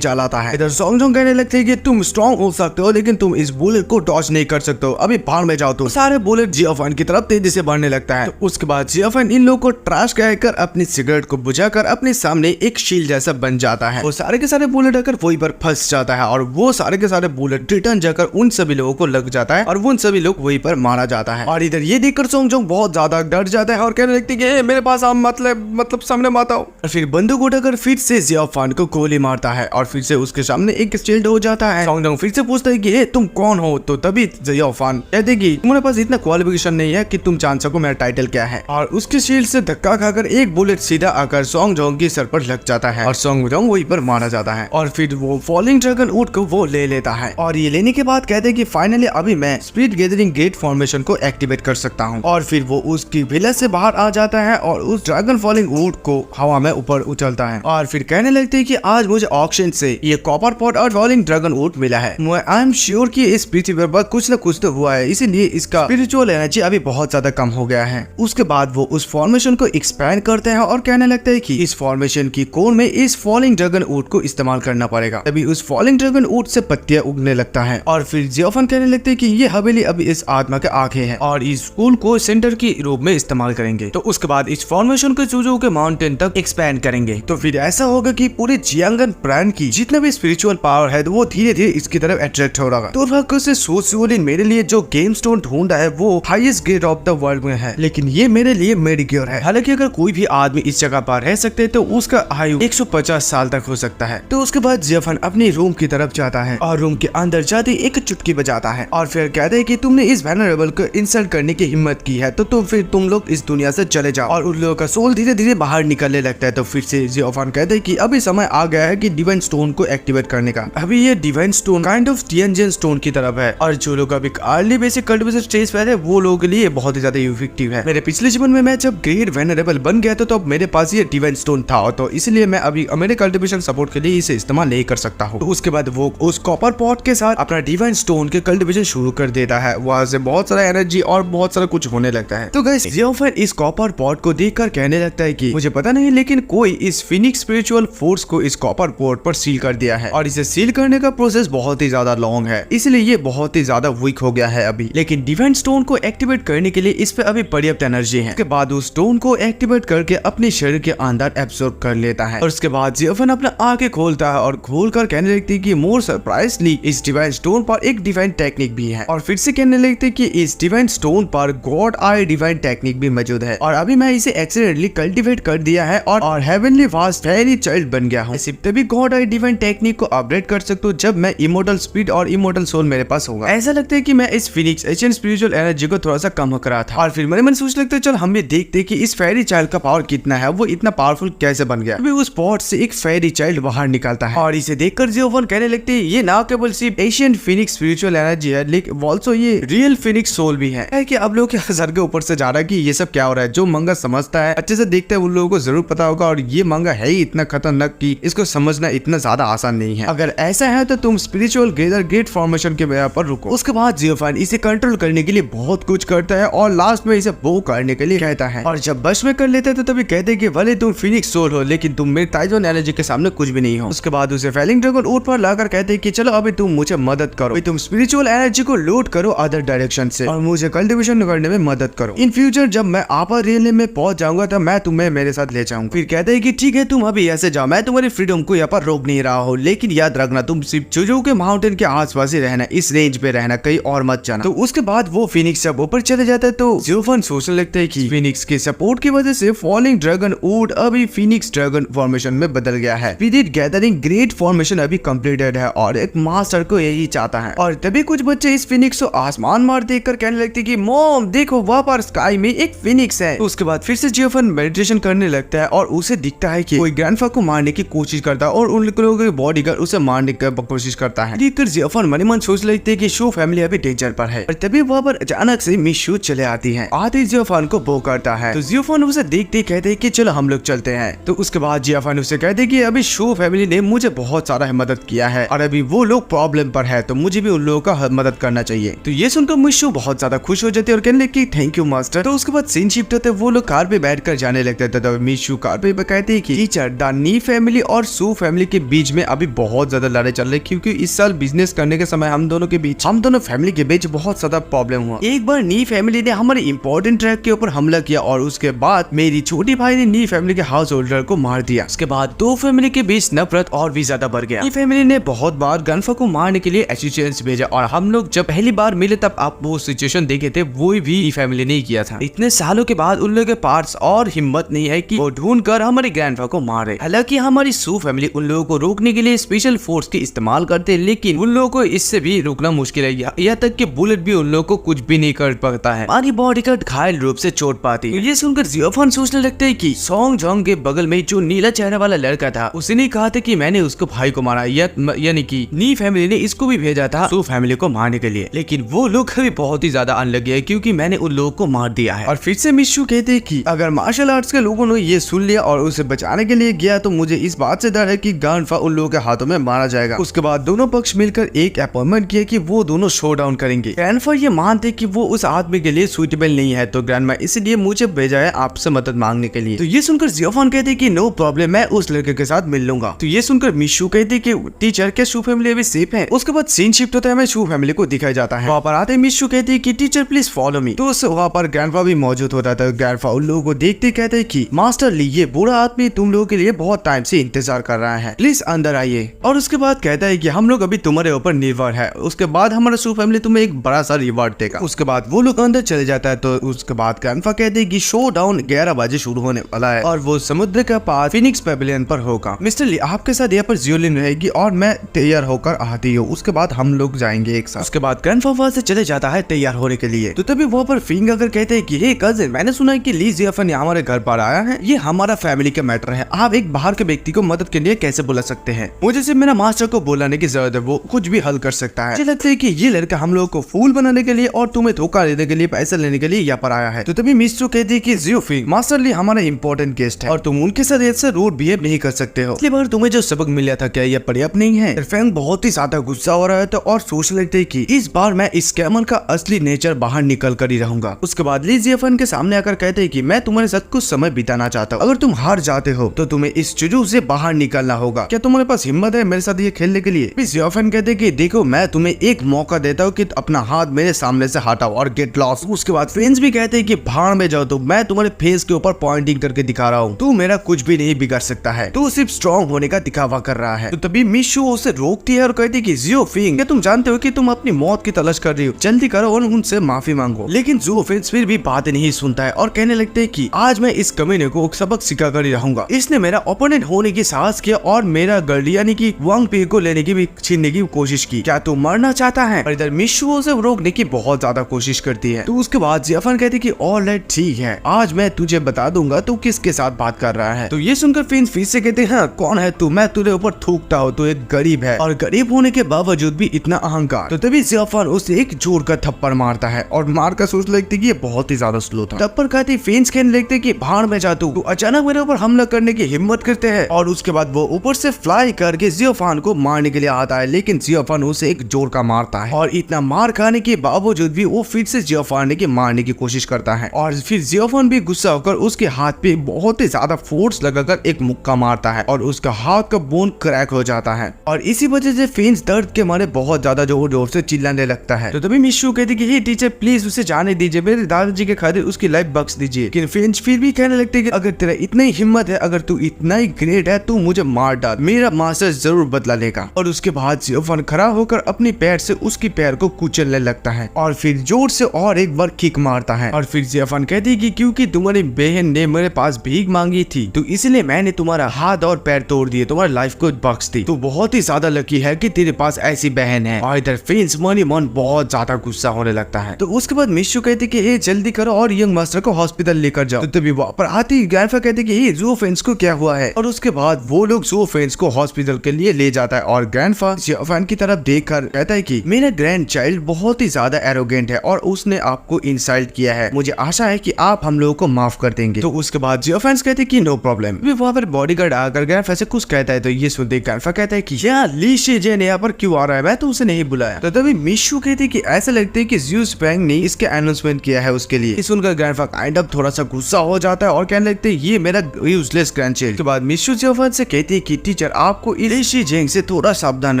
चलाता है। इधर सोंग जोंग कहने लगते हैं कि तुम स्ट्रॉन्ग हो सकते हो लेकिन तुम इस बुलेट को डॉज नहीं कर सकते हो, अभी भाड़ में जाओ। तो सारे बुलेट जियोफेन की तरफ तेजी से बढ़ने लगता है। तो उसके बाद जियोफेन इन लोगों को ट्रैश कहकर अपनी सिगरेट को बुझाकर अपने सामने एक शील्ड जैसा बन जाता है। वो सारे के सारे बुलेट आकर वहीं पर फंस जाता है और वो सारे के सारे बुलेट रिटर्न जाकर उन सभी लोगों को लग जाता है और उन सभी लोग वहीं पर मारा जाता है। और इधर ये देखकर सोंग जोंग बहुत ज्यादा डर जाता है और कहने लगती है मेरे पास आप मतलब सामने मत आओ। और फिर बंदूक उठाकर फिर से जियोफेन को गोली मारता है और फिर से उसके सामने एक शील्ड हो जाता है। सोंग जोंग फिर से पूछता है कि तुम कौन हो? तो तभी जियोफेन कहते कि तुम्हारे पास इतना क्वालिफिकेशन नहीं है कि तुम जान सको मेरा टाइटल क्या है। और उसके शील्ड से धक्का खाकर एक बुलेट सीधा आकर सोंग जोंग की सर पर लग जाता है और सोंग जोंग वहीं पर मारा जाता है। और फिर वो फॉलिंग ड्रैगन ऊंट को वो ले लेता है और ये लेने के बाद कहते हैं कि फाइनली अभी मैं स्पीड गैदरिंग गेट फॉर्मेशन को एक्टिवेट कर सकता हूँ। और फिर वो उसकी विलेज से बाहर आ जाता है और उस ड्रैगन फॉलिंग ऊंट को हवा में ऊपर उछलता है और फिर कहने लगते हैं कि आज मुझे ऑक्शन से ये कॉपर पॉट और फॉलिंग ड्रैगन ऊंट मिला है। आई एम श्योर कि इस पृथ्वी पर कुछ न कुछ तो हुआ है, इसीलिए इसका स्पिरिचुअल एनर्जी अभी बहुत ज्यादा कम हो गया है। उसके बाद वो उस फॉर्मेशन को एक्सपैंड करते हैं और कहने लगता है कि इस फॉर्मेशन की कोर में इस फॉलिंग ड्रैगन ऊंट को इस्तेमाल करना पड़ेगा। तभी उस फॉलिंग ड्रैगन ऊंट से पत्तियां उगने लगता है और फिर जियोफेन कहने लगते हैं कि ये हवेली अभी इस आत्मा के आंखें हैं और इस स्कूल को सेंटर की रूप में इस्तेमाल करेंगे। तो उसके बाद इस फॉर्मेशन को चूजो के माउंटेन तक एक्सपैंड करेंगे। तो फिर ऐसा होगा कि पूरे जियांगन ब्रांड की जितने भी स्पिरिचुअल पावर है वो धीरे धीरे इसकी तरफ अट्रैक्ट हो रहा है। तो से सोशियोलिन मेरे लिए जो गेम स्टोन ढूंढा है वो highest grade of the world में है, लेकिन ये मेरे लिए मेडिक्योर है। हालांकि अगर कोई भी आदमी इस जगह पर रह सकते तो उसका आयु 150 साल तक हो सकता है। तो उसके बाद जियोफेन अपनी रूम की तरफ जाता है और रूम के अंदर जाते एक चुटकी बजाता है और फिर कहते हैं कि तुमने इस वेनरेबल को इंसल्ट करने की हिम्मत की है तो फिर तुम लोग इस दुनिया से चले जाओ। और उन लोगों का सोल धीरे धीरे बाहर निकलने लगता है। तो फिर से जियोफेन कहते हैं कि अभी समय आ गया है कि डिवाइन स्टोन को एक्टिवेट करने का। अभी ये divine stone kind of Tianjin stone की तरफ है और जो लोग अभी अर्ली बेसिक कल्टिवेशन स्टेज पे है वो लोगों के लिए बहुत ही ज्यादा इफेक्टिव है। मेरे पिछले जीवन में मैं जब ग्रेट वेनरेबल बन गया था तो अब मेरे पास ये डिवाइन स्टोन था, तो इसलिए मैं अभी मेरे कल्टिवेशन सपोर्ट के लिए इसे इस्तेमाल नहीं कर सकता हूँ। तो उसके बाद वो उस कॉपर पॉट के साथ अपना डिवाइन स्टोन के कल्टिवेशन शुरू कर देता है। वहां से बहुत सारा एनर्जी और बहुत सारा कुछ होने लगता है। तो गाइस जियोफेन इस कॉपर पॉट को देखकर कहने लगता है कि मुझे पता नहीं लेकिन कोई इस फिनिक्स स्पिरिचुअल फोर्स को इस कॉपर पॉट पर सील कर दिया है और इसे सील करने का प्रोसेस बहुत ही ज्यादा लॉन्ग है, इसलिए ये बहुत ही ज्यादा वीक हो गया है अभी। लेकिन डिवाइन स्टोन को एक्टिवेट करने के लिए इस पे अभी पर्याप्त एनर्जी है। उसके बाद उस स्टोन को एक्टिवेट करके अपने शरीर के अंदर एब्सॉर्ब कर लेता है और उसके बाद जियोफेन अपना आंखें खोलता है और खोलकर कहने लगती है कि मोर सरप्राइजली इस डिवाइन स्टोन पर एक डिवाइन टेक्निक भी है। और फिर से कहने लगते हैं कि इस डिवाइन स्टोन पर गॉड आई डिवाइन टेक्निक भी मौजूद है और अभी मैं इसे एक्सीडेंटली कल्टीवेट कर दिया है और हेवनली वास्ट फेरी चाइल्ड बन गया हूँ। सिर्फ तभी गॉड आई डिवाइन टेक्निक को अपग्रेड कर सकता हूँ जब मैं इमोर्टल स्पीड और इमोर्टल सोल मेरे पास होगा। ऐसा लगता है कि मैं इस फिनिक्स एशियन स्पिरिचुअल एनर्जी को थोड़ा सा कम करा था और फिर मन सोच लगता है चल हम भी देखते हैं कि इस फेरी चाइल्ड का पावर कितना है, वो इतना पावरफुल कैसे बन गया। अभी उस पॉट से एक फेरी चाइल्ड बाहर निकलता है और इसे देखकर जियोफेन कहने लगते हैं ये ना केवल सिर्फ एशियन फिनिक्स स्पिरिचुअल एनर्जी है लेकिन ऑल्सो ये रियल फिनिक्स सोल भी है कि अब लोग के सर के ऊपर से जा रहा है कि ये सब क्या हो रहा है। जो मंगा समझता है अच्छे से देखते हैं उन लोगों को जरूर पता होगा और ये मंगा है ही इतना खतरनाक कि इसको समझना इतना ज्यादा आसान नहीं है। अगर ऐसा है तो तुम स्पिरिचुअल गैदर गेट फॉर्मेशन के वजह पर रुको। उसके बाद जियोफेन इसे कंट्रोल करने के लिए बहुत कुछ करता है और लास्ट में इसे वो करने के लिए कहता है और जब बस में कर लेते हैं तो तभी कहते हैं कि भले तुम फिनिक्स सोल हो लेकिन तुम मेरे टाइजोन एनर्जी के सामने कुछ भी नहीं हो। उसके बाद उसे फेलिंग ड्रैगन ऊंट पर लाकर कहते हैं कि चलो अभी तुम मुझे मदद करो, तुम स्पिरिचुअल एनर्जी को लोड करो अदर डायरेक्शन से और मुझे कल्टिवेशन करने में मदद करो। इन फ्यूचर जब मैं आपर रियल में पहुंच जाऊंगा तब मैं तुम्हें मेरे साथ ले जाऊंगा। फिर कहते हैं कि ठीक है तुम अभी ऐसे जाओ, मैं तुम्हारी फ्रीडम को यहाँ पर रोक नहीं रहा हूँ, लेकिन याद रखना तुम सिर्फ चुजू के माउंटेन के आसपास ही रहना, इस रेंज पे रहना, कहीं और मत जाना। तो उसके बाद वो फिनिक्स जब ऊपर चले जाता है तो जियोफेन सोचने लगता है कि फिनिक्स के सपोर्ट की वजह से फॉलिंग ड्रैगन ऊंट अभी फिनिक्स ड्रैगन फॉर्मेशन में बदल गया है। स्पिरिट गैदरिंग ग्रेट फॉर्मेशन अभी कंप्लीटेड है और एक मास्टर को यही चाहता है। और तभी कुछ बच्चे इस फिनिक्स को आसमान मार देखकर कहने लगते कि मॉम देखो वहाँ पर स्काई में एक फिनिक्स है। तो उसके बाद फिर से जियोफन मेडिटेशन करने लगता है और उसे दिखता है कि कोई ग्रैंडफा को मारने की कोशिश करता है और उन लोगों के बॉडीगार्ड उसे मारने की कोशिश करता है। देखकर जियोफन मन ही मन सोच लेते हैं कि शो फैमिली अभी डेंजर पर है। और तभी वहाँ पर अचानक से मिशू चले आती है। आते ही जियोफन को वो करता है। तो जियोफन उसे देखते कहते हैं कि चलो हम लोग चलते हैं। तो उसके बाद जियोफन उसे कहते हैं कि अभी शो फैमिली ने मुझे बहुत सारा मदद किया है और अभी वो लोग प्रॉब्लम पर है, तो मुझे भी उन लोगों का मदद करना चाहिए। तो ये सुनकर मिशू बहुत ज्यादा खुश हो जाते हैं और कहने लगे थैंक यू मास्टर। तो उसके बाद सीन शिफ्ट होते वो लोग कार पे बैठकर जाने लगते थे। तो मिशू कार पे कहते हैं कि टीचर द नी फैमिली और सू फैमिली के बीच में अभी बहुत ज्यादा लड़ाई चल रही है, क्योंकि इस साल बिजनेस करने के समय हम दोनों फैमिली के बीच बहुत ज्यादा प्रॉब्लम हुआ। एक बार नी फैमिली ने हमारे इंपॉर्टेंट ट्रैक के ऊपर हमला किया और उसके बाद मेरी छोटी भाई ने नी फैमिली के हाउस होल्डर को मार दिया। उसके बाद दो फैमिली के बीच नफरत और भी ज्यादा बढ़ गया। नी फैमिली ने बहुत बार गनफा को मारने के लिए एसिस्टेंस भेजा और हम लोग जब पहली बार मिले तब आप वो सिचुएशन देखे थे, वो भी नी फैमिली ने किया था। इतने सालों के बाद उन लोगों के पास और हिम्मत नहीं है कि वो ढूंढ कर हमारे ग्रैंडफा को मारे। हालांकि हमारी सू फैमिली उन लोगों को रोकने के लिए स्पेशल फोर्स के इस्तेमाल करते हैं, लेकिन उन लोगों को इससे भी रोकना मुश्किल है। यहाँ तक कि बुलेट भी उन लोगों को कुछ भी नहीं कर पाता है। हमारी बॉडीगार्ड घायल रूप से चोट पाती है। ये सुनकर जियोफन सोचने लगते हैं कि सोंग जोंग के बगल में जो नीला चेहरा वाला लड़का था उसने कहा था कि मैंने उसको भाई को मारा, यानी कि नी फैमिली ने इसको भी भेजा था सू फैमिली को मारने के लिए। लेकिन वो लोग भी बहुत ही ज्यादा अनलकी है क्योंकि मैंने उन लोगों को मार दिया है। और फिर से मिशू कहते हैं कि अगर मार्शल आर्ट्स के लोगों ने ये सुन लिया और उसे बचाने के लिए गया तो मुझे इस बात से डर है कि ग्रैंडफा उन लोगों के हाथों में मारा जाएगा। उसके बाद दोनों पक्ष मिलकर एक अपॉइंटमेंट किया कि वो दोनों शो डाउन करेंगे। ग्रैंडफा ये मानते कि वो उस आदमी के लिए सुइटेबल नहीं है, तो ग्रैंडमा इसलिए मुझे भेजा है आपसे मदद मांगने के लिए। तो ये सुनकर जियोफन कहते हैं कि नो प्रॉब्लम, मैं उस लड़के के साथ मिल लूंगा। तो ये सुनकर मिशू कहते हैं कि टीचर क्या शू फैमिली अभी सेफ है। उसके बाद सीन शिफ्ट होता है, हमें शू फैमिली को दिखाया जाता है। वहाँ पर आते मिशू कहते हैं कि टीचर प्लीज फॉलो मी। तो वहाँ पर ग्रैंडफा भी मौजूद होता था। ग्रैंडफा उन लोगों को देखते कहते हैं कि मास्टर ली, ये बुरा आदमी तुम लोगों के लिए बहुत टाइम से इंतजार कर रहा है, प्लीज अंदर आइए। और उसके बाद कहता है कि हम लोग अभी तुम्हारे ऊपर निर्भर है, उसके बाद हमारा शू फैमिली तुम्हें एक बड़ा सा रिवॉर्ड देगा। उसके बाद वो लोग अंदर चले जाता है। तो उसके बाद ग्रैंडफा कहते हैं कि शो डाउन 11 बजे शुरू होने वाला है और वो समुद्र के पास फिनिक्स पेविलियन पर होगा। मिस्टर ली, आपके साथ यहाँ पर जियोलिन रहेगी और मैं तैयार होकर आती हूँ, उसके बाद हम लोग जाएंगे एक साथ। उसके बाद ग्रैंडफा वहाँ से चले जाता है तैयार होने के लिए। तो तभी वहाँ पर फिंग अगर कहते हैं कि हे कजिन, मैंने सुना है कि ली जियोफन हमारे घर पर आया है, ये हमारा फैमिली का मैटर है, आप एक बाहर के व्यक्ति को मदद के लिए कैसे बुला सकते हैं? मुझे सिर्फ मेरा मास्टर को बुलाने की जरूरत है, वो कुछ भी हल कर सकता है। मुझे लगता है कि ये लड़का हम लोगों को फूल बनाने के लिए और तुम्हें धोखा देने के लिए, पैसे लेने के लिए यहाँ पर आया है। तो तभी मिस्टर कहती है कि जियोफिंग, मास्टर ली हमारा इंपॉर्टेंट गेस्ट है और तुम उनके साथ ऐसे रूड बिहेव नहीं कर सकते हो। इसलिए बार तुम्हें जो सबक मिला था क्या यह पर्याप्त नहीं है? फैंग बहुत ही ज्यादा गुस्सा हो रहा था और सोच लेते हैं कि इस बार मैं इस स्कैमर का असली नेचर बाहर निकल कर ही रहूंगा। उसके बाद ली जियोफन के सामने आकर कहते हैं कि मैं तुम्हारे साथ कुछ समय बिताना चाहता हूँ, अगर तुम हार जाते हो तो तुम्हें इस जुजू से बाहर निकलना होगा, क्या तुम्हारे पास हिम्मत है मेरे साथ ये खेलने के लिए? जियोफन कहते हैं कि देखो मैं तुम्हें एक मौका देता हूँ कि अपना हाथ मेरे सामने से हटाओ और गेट लॉस्ट। उसके बाद फ्रेंड्स भी कहते हैं कि भाड़ में जाओ, तो मैं तुम्हारे फेस के ऊपर पॉइंटिंग करके दिखा रहा हूँ, तू मेरा कुछ भी नहीं बिगाड़ सकता है, तू सिर्फ स्ट्रॉन्ग होने का दिखावा कर रहा है। तो तभी मिशू उसे रोकती है और कहती है कि जियोफिंग, क्या तुम जानते हो कि तुम अपनी मौत की तलाश कर रही हो, जल्दी करो और उनसे माफी मांगो। लेकिन जियोफिंग फिर भी बात नहीं सुनता है और कहने लगते हैं कि आज मैं इस कमीने को सबक सिखा कर ही रहूंगा। इसने मेरा ओपोनेंट होने की साहस किया और मेरा गर्ल यानी कि वांग पी को लेने की भी छीनने की कोशिश की, क्या तू मरना चाहता है? और इधर मिशू उसे रोकने की बहुत ज्यादा कोशिश करती है। तो उसके बाद जियोफन कहती है कि ऑलराइट ठीक है, आज मैं तुझे बता दूंगा तू किसके साथ बात कर रहा है। तो ये सुनकर फिर से कहते हैं कौन है तू, मैं तुझे ऊपर थूकता हूँ, तू एक गरीब है और गरीब होने के बावजूद भी इतना अहंकार। तो तभी जियोफन उसे एक जोर का थप्पड़ मारता है और मार कर सोच लगती कि ये बहुत ही ज्यादा स्लो था। थप्पड़ खाती फिंस कहने लगते कि भाड़ में जा तू, अचानक मेरे ऊपर हमला करने की हिम्मत करते हैं। और उसके बाद वो ऊपर से फ्लाई करके जियोफन को मारने के लिए आता है, लेकिन जियोफन उसे एक जोर का मारता है और इतना मार खाने के बावजूद भी वो फिर से जियोफन के मारने की कोशिश करता है। और फिर जियोफन भी गुस्सा होकर उसके हाथ पे बहुत ही ज्यादा फोर्स लगाकर एक मुक्का मारता है और उसका हाथ का बोन क्रैक हो जाता है। और इसी वजह से फिंस दर्द के मारे बहुत ज्यादा जोर से चिल्लाने लगता है। तो तभी मिशू कहती कि हे टीचर प्लीज उसे जाने दीजिए, मेरे दादाजी के खातिर उसकी लाइफ बख्श दीजिए। लेकिन फिंच फिर भी कहने लगते हैं कि अगर तेरा इतना ही हिम्मत है, अगर तू इतना ही ग्रेट है, तू मुझे मार डाल, मेरा मास्टर जरूर बदला लेगा। और उसके बाद जियोफन खड़ा होकर अपनी पैर से उसकी पैर को कुचलने लगता है और फिर जोर से और एक बार किक मारता है। और फिर जियोफन कहती है कि क्योंकि तुम्हारी बहन ने मेरे पास भीख मांगी थी तो इसलिए मैंने तुम्हारा हाथ और पैर तोड़ दिए, तुम्हारी लाइफ को बख्श दी, तू बहुत ही ज्यादा लकी है कि तेरे पास ऐसी बहन है। और इधर फिंच मन बहुत ज्यादा गुस्सा होने लगता है। तो उसके बाद मिशू कहती कि ए जल्दी करो और यंग मास्टर को हॉस्पिटल लेकर जाओ। तो तभी वहाँ पर आती ही ग्रैंडफा कहते कि ये ज़ू फेंग्स को क्या हुआ है, और उसके बाद वो लोग ज़ू फेंग्स को हॉस्पिटल के लिए ले जाता है। और ग्रैंडफा जियोफान की तरफ देखकर कहता है कि मेरा ग्रैंड चाइल्ड बहुत ही ज्यादा एरोगेंट है और उसने आपको इंसल्ट किया है, मुझे आशा है कि आप हम लोगों को माफ कर देंगे। तो उसके बाद जियोफान कहते कि नो प्रॉब्लम। वहाँ पर बॉडीगार्ड आकर ग्रैंडफा से कुछ कहता है, तो ये सुनते ग्रैंडफा कहता है कि यार ली शीजेन यहाँ पर क्यों आ रहा है, मैं तो उसे नहीं बुलाया। तो तभी मिशू कहती कि ऐसा लगता है कि ज़ू फेंग ने इसके अनाउंसमेंट किया है उसके लिए। इस सुनकर ग्रैंडफा काइंड ऑफ थोड़ा सा गुस्सा हो जाता है और कहने लगते हैं ये मेरा यूजलेस ग्रैंडचाइल्ड। के बाद मिशू जियोफान से कहती है कि टीचर आपको ली शीजेन से थोड़ा सावधान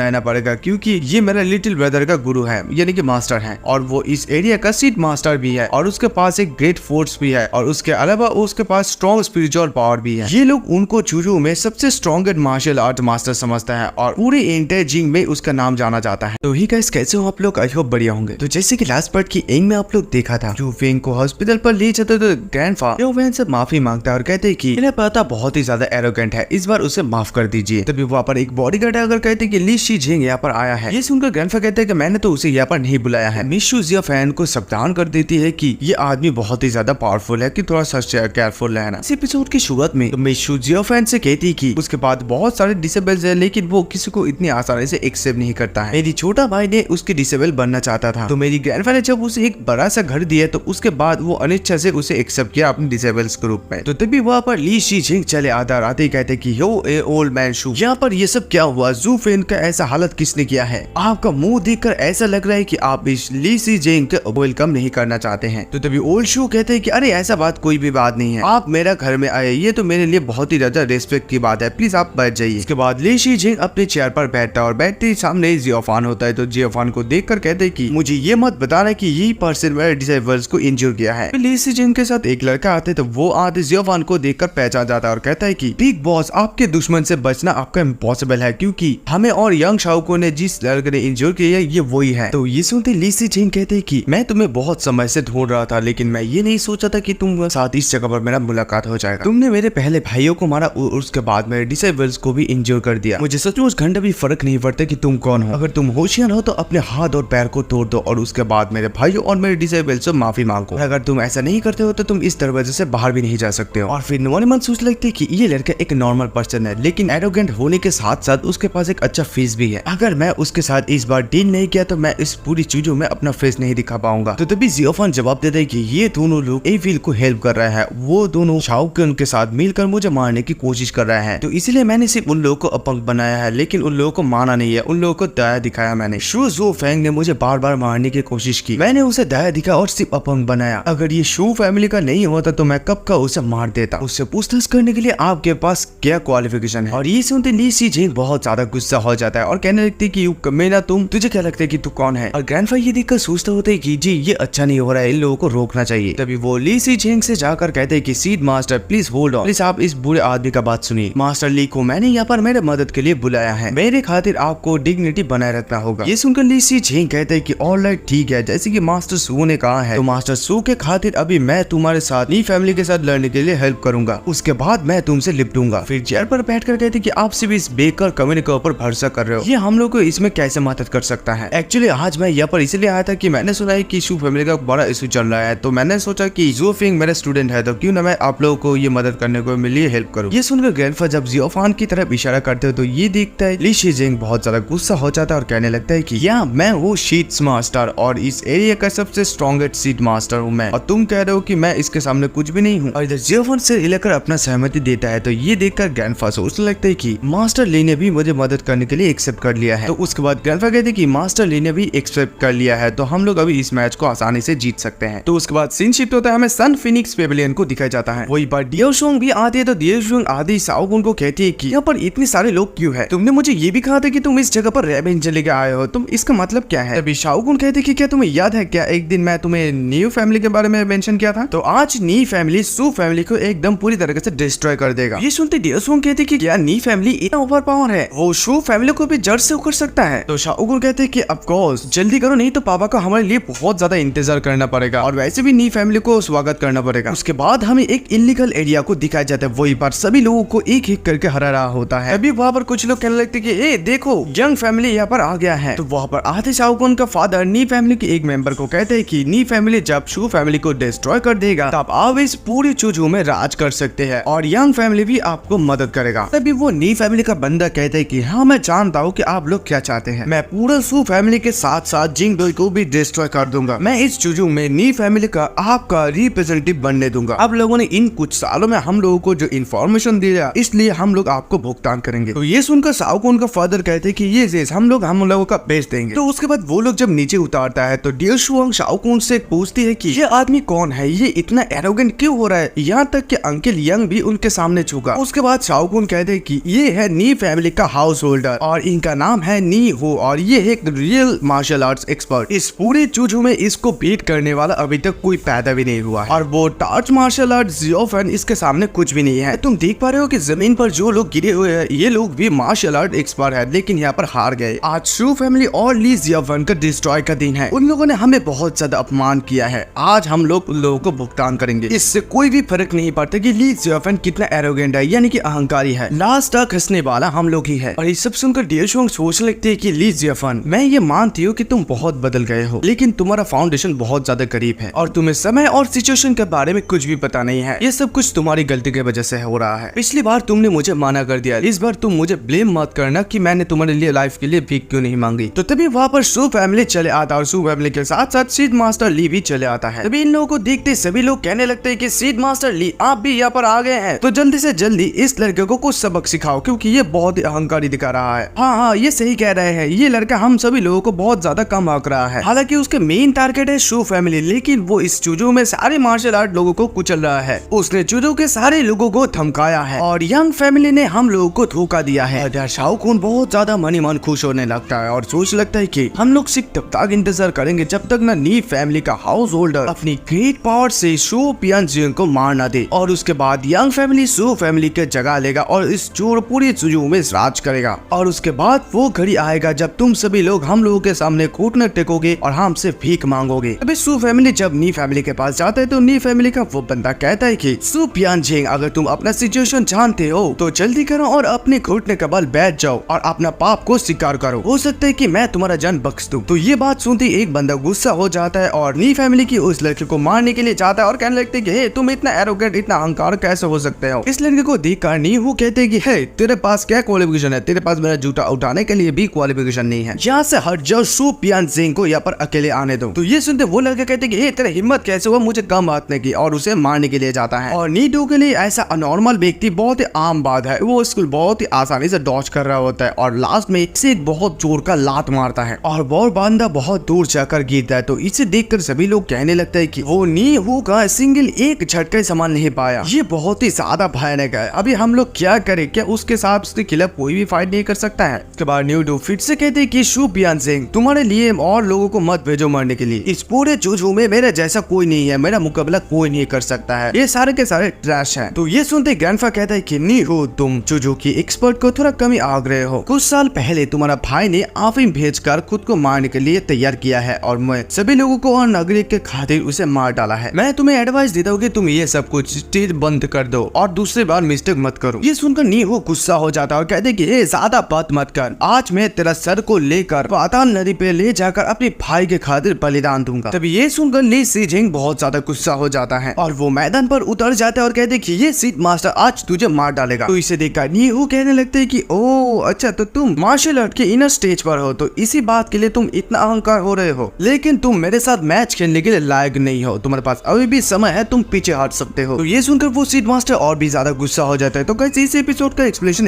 रहना पड़ेगा, क्योंकि ये मेरा लिटिल ब्रदर का गुरु है, यानी कि मास्टर है, और वो इस एरिया का सीड मास्टर भी है, और उसके पास एक ग्रेट फोर्स भी है, और उसके अलावा उसके पास स्ट्रॉन्ग स्पिरिचुअल पावर भी है। ये लोग उनको चूजू में सबसे स्ट्रॉन्गेस्ट मार्शल आर्ट मास्टर समझता है और पूरे एंटायर जिंग में उसका नाम जाना जाता है। तो ही गाइस, कैसे हो आप लोग? आई होप बढ़िया होंगे। तो जैसे कि लास्ट पार्ट की एंड में आप लोग देखा था, ज़ू फेंग को हॉस्पिटल पर ले जाते तो ग्रैंडफा जियोफान से माफी मांगता है और कहते हैं कि मेरा पता बहुत ही ज्यादा एरोगेंट है, इस बार उसे माफ कर दीजिए। तभी वहाँ पर एक बॉडीगार्ड आकर कहते हैं कि ली शीजेन यहाँ पर आया है। ये सुनकर ग्रैंडफा कहते हैं कि मैंने तो उसे यहाँ पर नहीं बुलाया है। मिशू जियोफान को सावधान कर देती है कि ये आदमी बहुत ही ज्यादा पावरफुल है, कि थोड़ा सा केयरफुल रहना। इस एपिसोड की शुरुआत में तो मिशू जियोफान से कहती है कि उसके बाद बहुत सारे डिसेबल्स है, लेकिन वो किसी को इतनी आसानी से एक्सेप्ट नहीं करता है। मेरी छोटा भाई ने उसके डिसेबल बनना चाहता था, तो मेरी ग्रैंडफा ने जब उसे एक बड़ा सा घर दिया तो उसके बाद वो अनिच्छा से उसे एक्सेप्ट किया अपने डिसेबल्स ग्रुप में। तो तभी वहाँ पर ली शीजेन चले आते कहते कि यो ए ओल्ड मैन शू, यहाँ पर ये सब क्या हुआ? ज़ू फेंग का ऐसा हालत किसने किया है? आपका मुंह देखकर ऐसा लग रहा है कि आप इस ली शीजेन को वेलकम नहीं करना चाहते हैं। तो तभी ओल्ड शू कहते हैं कि अरे ऐसा बात कोई भी बात नहीं है, आप मेरा घर में आए, ये तो मेरे लिए बहुत ही ज्यादा रेस्पेक्ट की बात है, प्लीज आप बैठ जाइए। इसके बाद ली शीजेन अपने चेयर पर बैठता है और बैठते ही सामने जियोफान होता है। तो जियोफान को देखकर कहते हैं कि मुझे ये मत बताना कि यही पर्सन मेरे डिसेबल्स को इंजूर किया है। ली शीजेन के साथ एक लड़का आता है, तो वो आते जियोफान को देखकर पहचान जाता है और कहता है कि बिग बॉस, आपके दुश्मन से बचना आपका इम्पॉसिबल है, क्योंकि हमें और यंग शाओको ने जिस लड़के ने इंजूर किया है ये वही है। तो ये सुनते ली शीजेन कहते हैं कि मैं तुम्हें बहुत समय से ढूंढ रहा था, लेकिन मैं ये नहीं सोचा था कि तुम साथ इस जगह पर मेरा मुलाकात हो जाएगा। तुमने मेरे पहले भाइयों को मारा और उसके बाद मेरे डिसेबल्स को भी इंजूर कर दिया। मुझे सचमुच घंटा भी फर्क नहीं पड़ता कि तुम कौन हो। अगर तुम होशियार हो तो अपने हाथ और पैर को तोड़ दो और उसके बाद मेरे भाइयों और मेरे डिसेबल्स से माफी मांगो। अगर तुम ऐसा नहीं करते हो तो तुम इस दरवाजे से बाहर भी नहीं जा सकते हो। और फिर मन मन सोच लगते कि ये लड़का एक नॉर्मल पर्सन है, लेकिन एरोगेंट होने के साथ साथ उसके पास एक अच्छा फेस भी है। अगर मैं उसके साथ इस बार डील नहीं किया तो मैं इस पूरी चीजों में अपना फेस नहीं दिखा पाऊंगा। तो तभी जियोफान जवाब देता है कि ये दोनों लोग एविल को हेल्प कर रहे हैं, वो दोनों शाओकन के साथ मिलकर मुझे मारने की कोशिश कर रहे हैं, तो इसलिए मैंने सिर्फ उन लोगों को अपंग बनाया है, लेकिन उन लोगों को माना नहीं है, उन लोगों को दया दिखाया मैंने। ज़ू फेंग ने मुझे बार बार मारने की कोशिश की, मैंने उसे दया दिखा और सिर्फ अपंग बनाया। अगर ये शू फैमिली का नहीं होता तो मैं कब का उसे मार देता। उससे पूछताछ करने के लिए आपके पास क्या क्वालिफिकेशन है? और ये सुनते ली शीजेन बहुत ज्यादा गुस्सा हो जाता है और कहने लगती है कि मेरा तुम, तुझे क्या लगता है कि तू कौन है? और ग्रैंडफा ये देखकर सोचते होते कि जी ये अच्छा नहीं हो रहा है, इन लोगों को रोकना चाहिए। तभी वो ली शीजेन से जाकर कहते हैं कि seed master please hold on, please आप इस बुरे आदमी का बात सुनिए। मास्टर ली को मैंने यहाँ पर मेरे मदद के लिए बुलाया है, मेरे खातिर आपको डिग्निटी बनाए रखना होगा। ये सुनकर ली शीजेन कहते हैं कि ऑलराइट ठीक है, जैसे कि मास्टर सू ने कहा है, तो मास्टर सू के खातिर अभी मैं तुम्हारे साथ ली फैमिली के साथ लड़ने के लिए हेल्प करूंगा, उसके बाद मैं तुमसे लिपटूंगा। फिर चेयर पर बैठकर कहते कि आप सिर्फ इस बेकार कम्युनिटी के ऊपर भरोसा कर रहे हो, ये हम लोग को इसमें कैसे मदद कर सकता है? एक्चुअली आज मैं यहाँ पर इसलिए आया था कि मैंने सुना है कि शू फैमिली का बड़ा इशू चल रहा है, तो मैंने सोचा कि ज़ू फेंग मेरा स्टूडेंट है, तो क्यों ना मैं आप लोगों को ये मदद करने को मिली हेल्प करूं। ये सुनकर ग्रैंडफा जब जियोफान की तरफ इशारा करते हो तो ये देखता है ली शीजेन बहुत ज्यादा गुस्सा हो जाता है और कहने लगता है कि या मैं हूँ शीट्स मास्टर और इस एरिया का सबसे स्ट्रॉन्गेस्ट सीट मास्टर हूँ मैं, और तुम कह रहे हो कि मैं इसके सामने कुछ भी नहीं हूँ। और इधर जियोफान से हिलाकर अपना सहमति देता है, तो ये देखकर ग्रैंडफा सोचने लगता है कि मास्टर ली ने भी मुझे मदद करने के लिए एक्सेप्ट कर लिया है। तो उसके बाद ग्रैंडफा कहते हैं कि मास्टर ली ने भी एक्सेप्ट कर लिया है, तो हम लोग अभी इस मैच को आसानी से जीत सकते हैं। तो उसके बाद सीन शिफ्ट होता है, हमें सन फिनिक्स पेविलियन को दिखाया जाता है। वही बार डियोशोंग भी आती है, तो डियोशोंग आदि शाओगुन को कहती है कि यहाँ पर इतने सारे लोग क्यों है? तुमने मुझे ये भी कहा था कि तुम इस जगह पर रेवेंज लेके आए हो, तुम इसका मतलब क्या है? तभी शाओगुन कहते हैं कि क्या तुम्हें याद है क्या एक दिन मैं तुम्हें न्यू फैमिली के बारे में मेंशन किया था? तो आज नी फैमिली सू फैमिली को एकदम पूरी तरीके से डिस्ट्रॉय कर देगा। ये सुनते डियोशोंग कहते कि क्या नी फैमिली इतना ओवर पावर है, वो शू फैमिली को भी जड़ से उखड़ सकता है? तो शाओगुन कहते हैं कि ऑफ कोर्स जल्दी करो, नहीं तो पापा को हमारे लिए बहुत ज्यादा इंतजार करना पड़ेगा और वैसे भी नी फैमिली को स्वागत करना पड़ेगा। उसके बाद हमें एक इलीगल एरिया को दिखाया जाता है, वही पर सभी लोगों को एक एक करके हरा रहा होता है। तभी वहाँ पर कुछ लोग कहने लगते कि ए देखो यंग फैमिली यहाँ पर आ गया है। तो वहाँ पर आधे शाओगुन का फादर नी फैमिली के एक मेंबर को कहते हैं कि नी फैमिली जब शू फैमिली को डिस्ट्रॉय कर देगा तब आप इस पूरी चूजू में राज कर सकते हैं और यंग फैमिली भी आपको मदद करेगा। तभी वो नी फैमिली का बंदा कहते हैं कि हाँ मैं जानता हूँ कि आप लोग क्या चाहते हैं, मैं पूरा शू फैमिली के साथ साथ जिंगडोई को भी डिस्ट्रॉय कर दूंगा। मैं इस चूजू में नी फैमिली का आपका रिप्रेजेंटेटिव बनने दूंगा। आप लोगों ने इन कुछ सालों में हम लोगों को जो इन्फॉर्मेशन दिया इसलिए हम लोग आपको भुगतान करेंगे। तो ये सुनकर साओ को उनका फादर कहते हैं कि ये चीज हम लोगों का बेच देंगे। तो उसके बाद वो लोग जब नीचे उतारता है तो डियर शुआंग शाओ को उनसे पूछती है कि ये आदमी कौन है, ये इतना एरोगेंट क्यों हो रहा है, यहाँ तक कि अंकल यंग भी उनके सामने झुका। उसके बाद शाओ कुन कहते हैं कि ये है नी फैमिली का हाउस होल्डर और इनका नाम है नी हो और ये एक रियल मार्शल आर्ट्स एक्सपर्ट। इस पूरे चूजू में इसको बीट करने वाला अभी तक कोई पैदा भी नहीं हुआ है और वो टार्च मार्शल आर्ट जियोफेन इसके सामने कुछ भी नहीं है। तुम देख पा रहे हो कि जमीन पर जो लोग गिरे हुए हैं ये लोग भी मार्शल आर्ट एक्सपर्ट है लेकिन यहाँ पर हार गए। आज शू फैमिली और ली जियोफेन का डिस्ट्रॉय का दिन है। उन लोगों ने हमें बहुत ज्यादा अपमान किया है, आज हम लोग उन लोगों को भुगतान करेंगे। इससे कोई भी फर्क नहीं पड़ता कि ली जियोफेन कितना एरोगेंट है यानी कि अहंकारी है, लास्ट तक हंसने वाला हम लोग ही है। और ये सब सुनकर डियर शुआंग सोचने लगते है कि ली जियोफेन मैं ये मानती हूँ कि तुम बहुत बदल गए हो लेकिन तुम्हारा फाउंडेशन बहुत ज्यादा करीब है और तुम्हें समय और सिचुएशन के बारे में कुछ भी पता नहीं है। ये सब कुछ तुम्हारी गलती की वजह से हो रहा है। पिछली बार तुमने मुझे माना कर दिया, इस बार तुम मुझे ब्लेम मत करना कि मैंने तुम्हारे लिए लाइफ के लिए भीख क्यों नहीं मांगी। तो तभी वहाँ पर शू फैमिली चले आता और शू फैमिली के साथ साथ सीड मास्टर ली भी चले आता है। तभी इन लोगों को देखते सभी लोग कहने लगते हैं कि सीड मास्टर ली आप भी यहाँ पर आ गए हैं तो जल्दी से जल्दी इस लड़के को कुछ सबक सिखाओ क्योंकि ये बहुत ही अहंकारी दिखा रहा है। हाँ ये सही कह रहे हैं, ये लड़का हम सभी लोगों को बहुत ज्यादा कम आंक रहा है। हालांकि उसके मेन टारगेट है शू फैमिली लेकिन वो इस चूजू में सारे मार्शल आर्ट लोगों को कुचल रहा है। उसने चूजू के सारे लोगों को धमकाया है और यंग फैमिली ने हम लोगों को धोखा दिया है। शाओ कुन बहुत ज्यादा मन खुश होने लगता है और सोच लगता है कि हम लोग सिर्फ तब तक इंतजार करेंगे जब तक ना नी फैमिली का हाउस होल्डर अपनी ग्रेट पावर से शू पियानजिंग को मार ना दे और उसके बाद यंग फैमिली शू फैमिली के जगह लेगा और इस चोर पूरी चूजू में राज करेगा। और उसके बाद वो घड़ी आएगा जब तुम सभी लोग हम लोगों के सामने घुटने टेकोगे और हमसे भीख मांगोगे। अभी शू फैमिली जब नी फैमिली के पास जाते है तो नी फैमिली का वो बंदा कहता है कि शू पियानजिंग अगर तुम अपना सिचुएशन जानते हो तो जल्दी करो और अपने घुटने के बल बैठ जाओ और अपना पाप को स्वीकार करो, हो सकता है कि मैं तुम्हारा जान बख्श दूं। तो ये बात सुनते एक बंदा गुस्सा हो जाता है और नी फैमिली की उस लड़के को मारने के लिए जाता है और कहने लगते है कि तुम इतना एरोगेंट इतना अहंकार कैसे हो सकते हो। इस लड़के को देखकर नी वो कहते हैं कि हे तेरे पास क्या क्वालिफिकेशन है, तेरे पास मेरा जूता उठाने के लिए भी क्वालिफिकेशन नहीं है, यहाँ से हट जाओ, शू पियानजिंग को यहाँ पर अकेले आने दो। तो ये सुनते वो लड़के कहते हैं कि तेरा हिम्मत कैसे हुआ मुझे कम बातने की और उसे मारने के लिए जाता है। और नीडो के लिए ऐसा अनॉर्मल व्यक्ति बहुत ही आम बात है, वो स्कूल बहुत ही आसानी से डॉज कर रहा होता है और लास्ट में इसे एक बहुत जोर का लात मारता है और वो बंदा बहुत दूर जाकर गिरता है। तो इसे देखकर सभी लोग कहने लगते हैं कि वो नी हु का सिंगल एक झटके संभाल नहीं पाया, ये बहुत ही ज्यादा भयानक है, अभी हम लोग क्या करें, क्या उसके साथ उसके खिलाफ कोई भी फाइट नहीं कर सकता है। उसके बाद न्यूडो फिर से कहते हैं कि शू पियानजिंग तुम्हारे लिए और लोगों को मत भेजो मरने के लिए, इस पूरे चूजू में मेरे जैसा कोई नहीं है, मेरा मुकाबला कोई नहीं कर सकता है, ये सारे के सारे ट्रैश हैं। तो ये सुनते ग्रैंडफा कहता है कि नी हो तुम चूजू की एक्सपर्ट को थोड़ा कमी आग रहे हो, कुछ साल पहले तुम्हारा भाई ने अफीम भेजकर खुद को मारने के लिए तैयार किया है और मैं सभी लोगों को और नागरिक के खातिर उसे मार डाला है। मैं तुम्हें एडवाइस देता हूँ कि तुम ये सब कुछ चीज बंद कर दो और दूसरी बार मिस्टेक मत करो। ये सुनकर नी हो गुस्सा हो जाता है और कहते कि ज्यादा बात मत कर, आज मैं तेरा सर को लेकर पाताल नदी पे ले जाकर अपने भाई के खातिर बलिदान दूंगा। तभी ये सुनकर ली सीजिंग बहुत ज्यादा गुस्सा हो जाता है और वो मैदान पर उतर जाता है और कहते कि ये सीड मास्टर आज तुझे मार डालेगा। तो इसे देखकर नी हो कहने लगते है कि ओ अच्छा तो तुम मार्शल आर्ट के इनर स्टेज पर हो तो इसी बात के लिए तुम इतना अहंकार हो रहे हो, लेकिन तुम मेरे साथ मैच खेलने के लिए लायक नहीं हो, तुम्हारे पास अभी भी समय है, तुम पीछे हट सकते हो। तो ये सुनकर वो सीड मास्टर और भी ज्यादा गुस्सा हो जाता है। तो गाइस इस एपिसोड का एक्सप्लेनेशन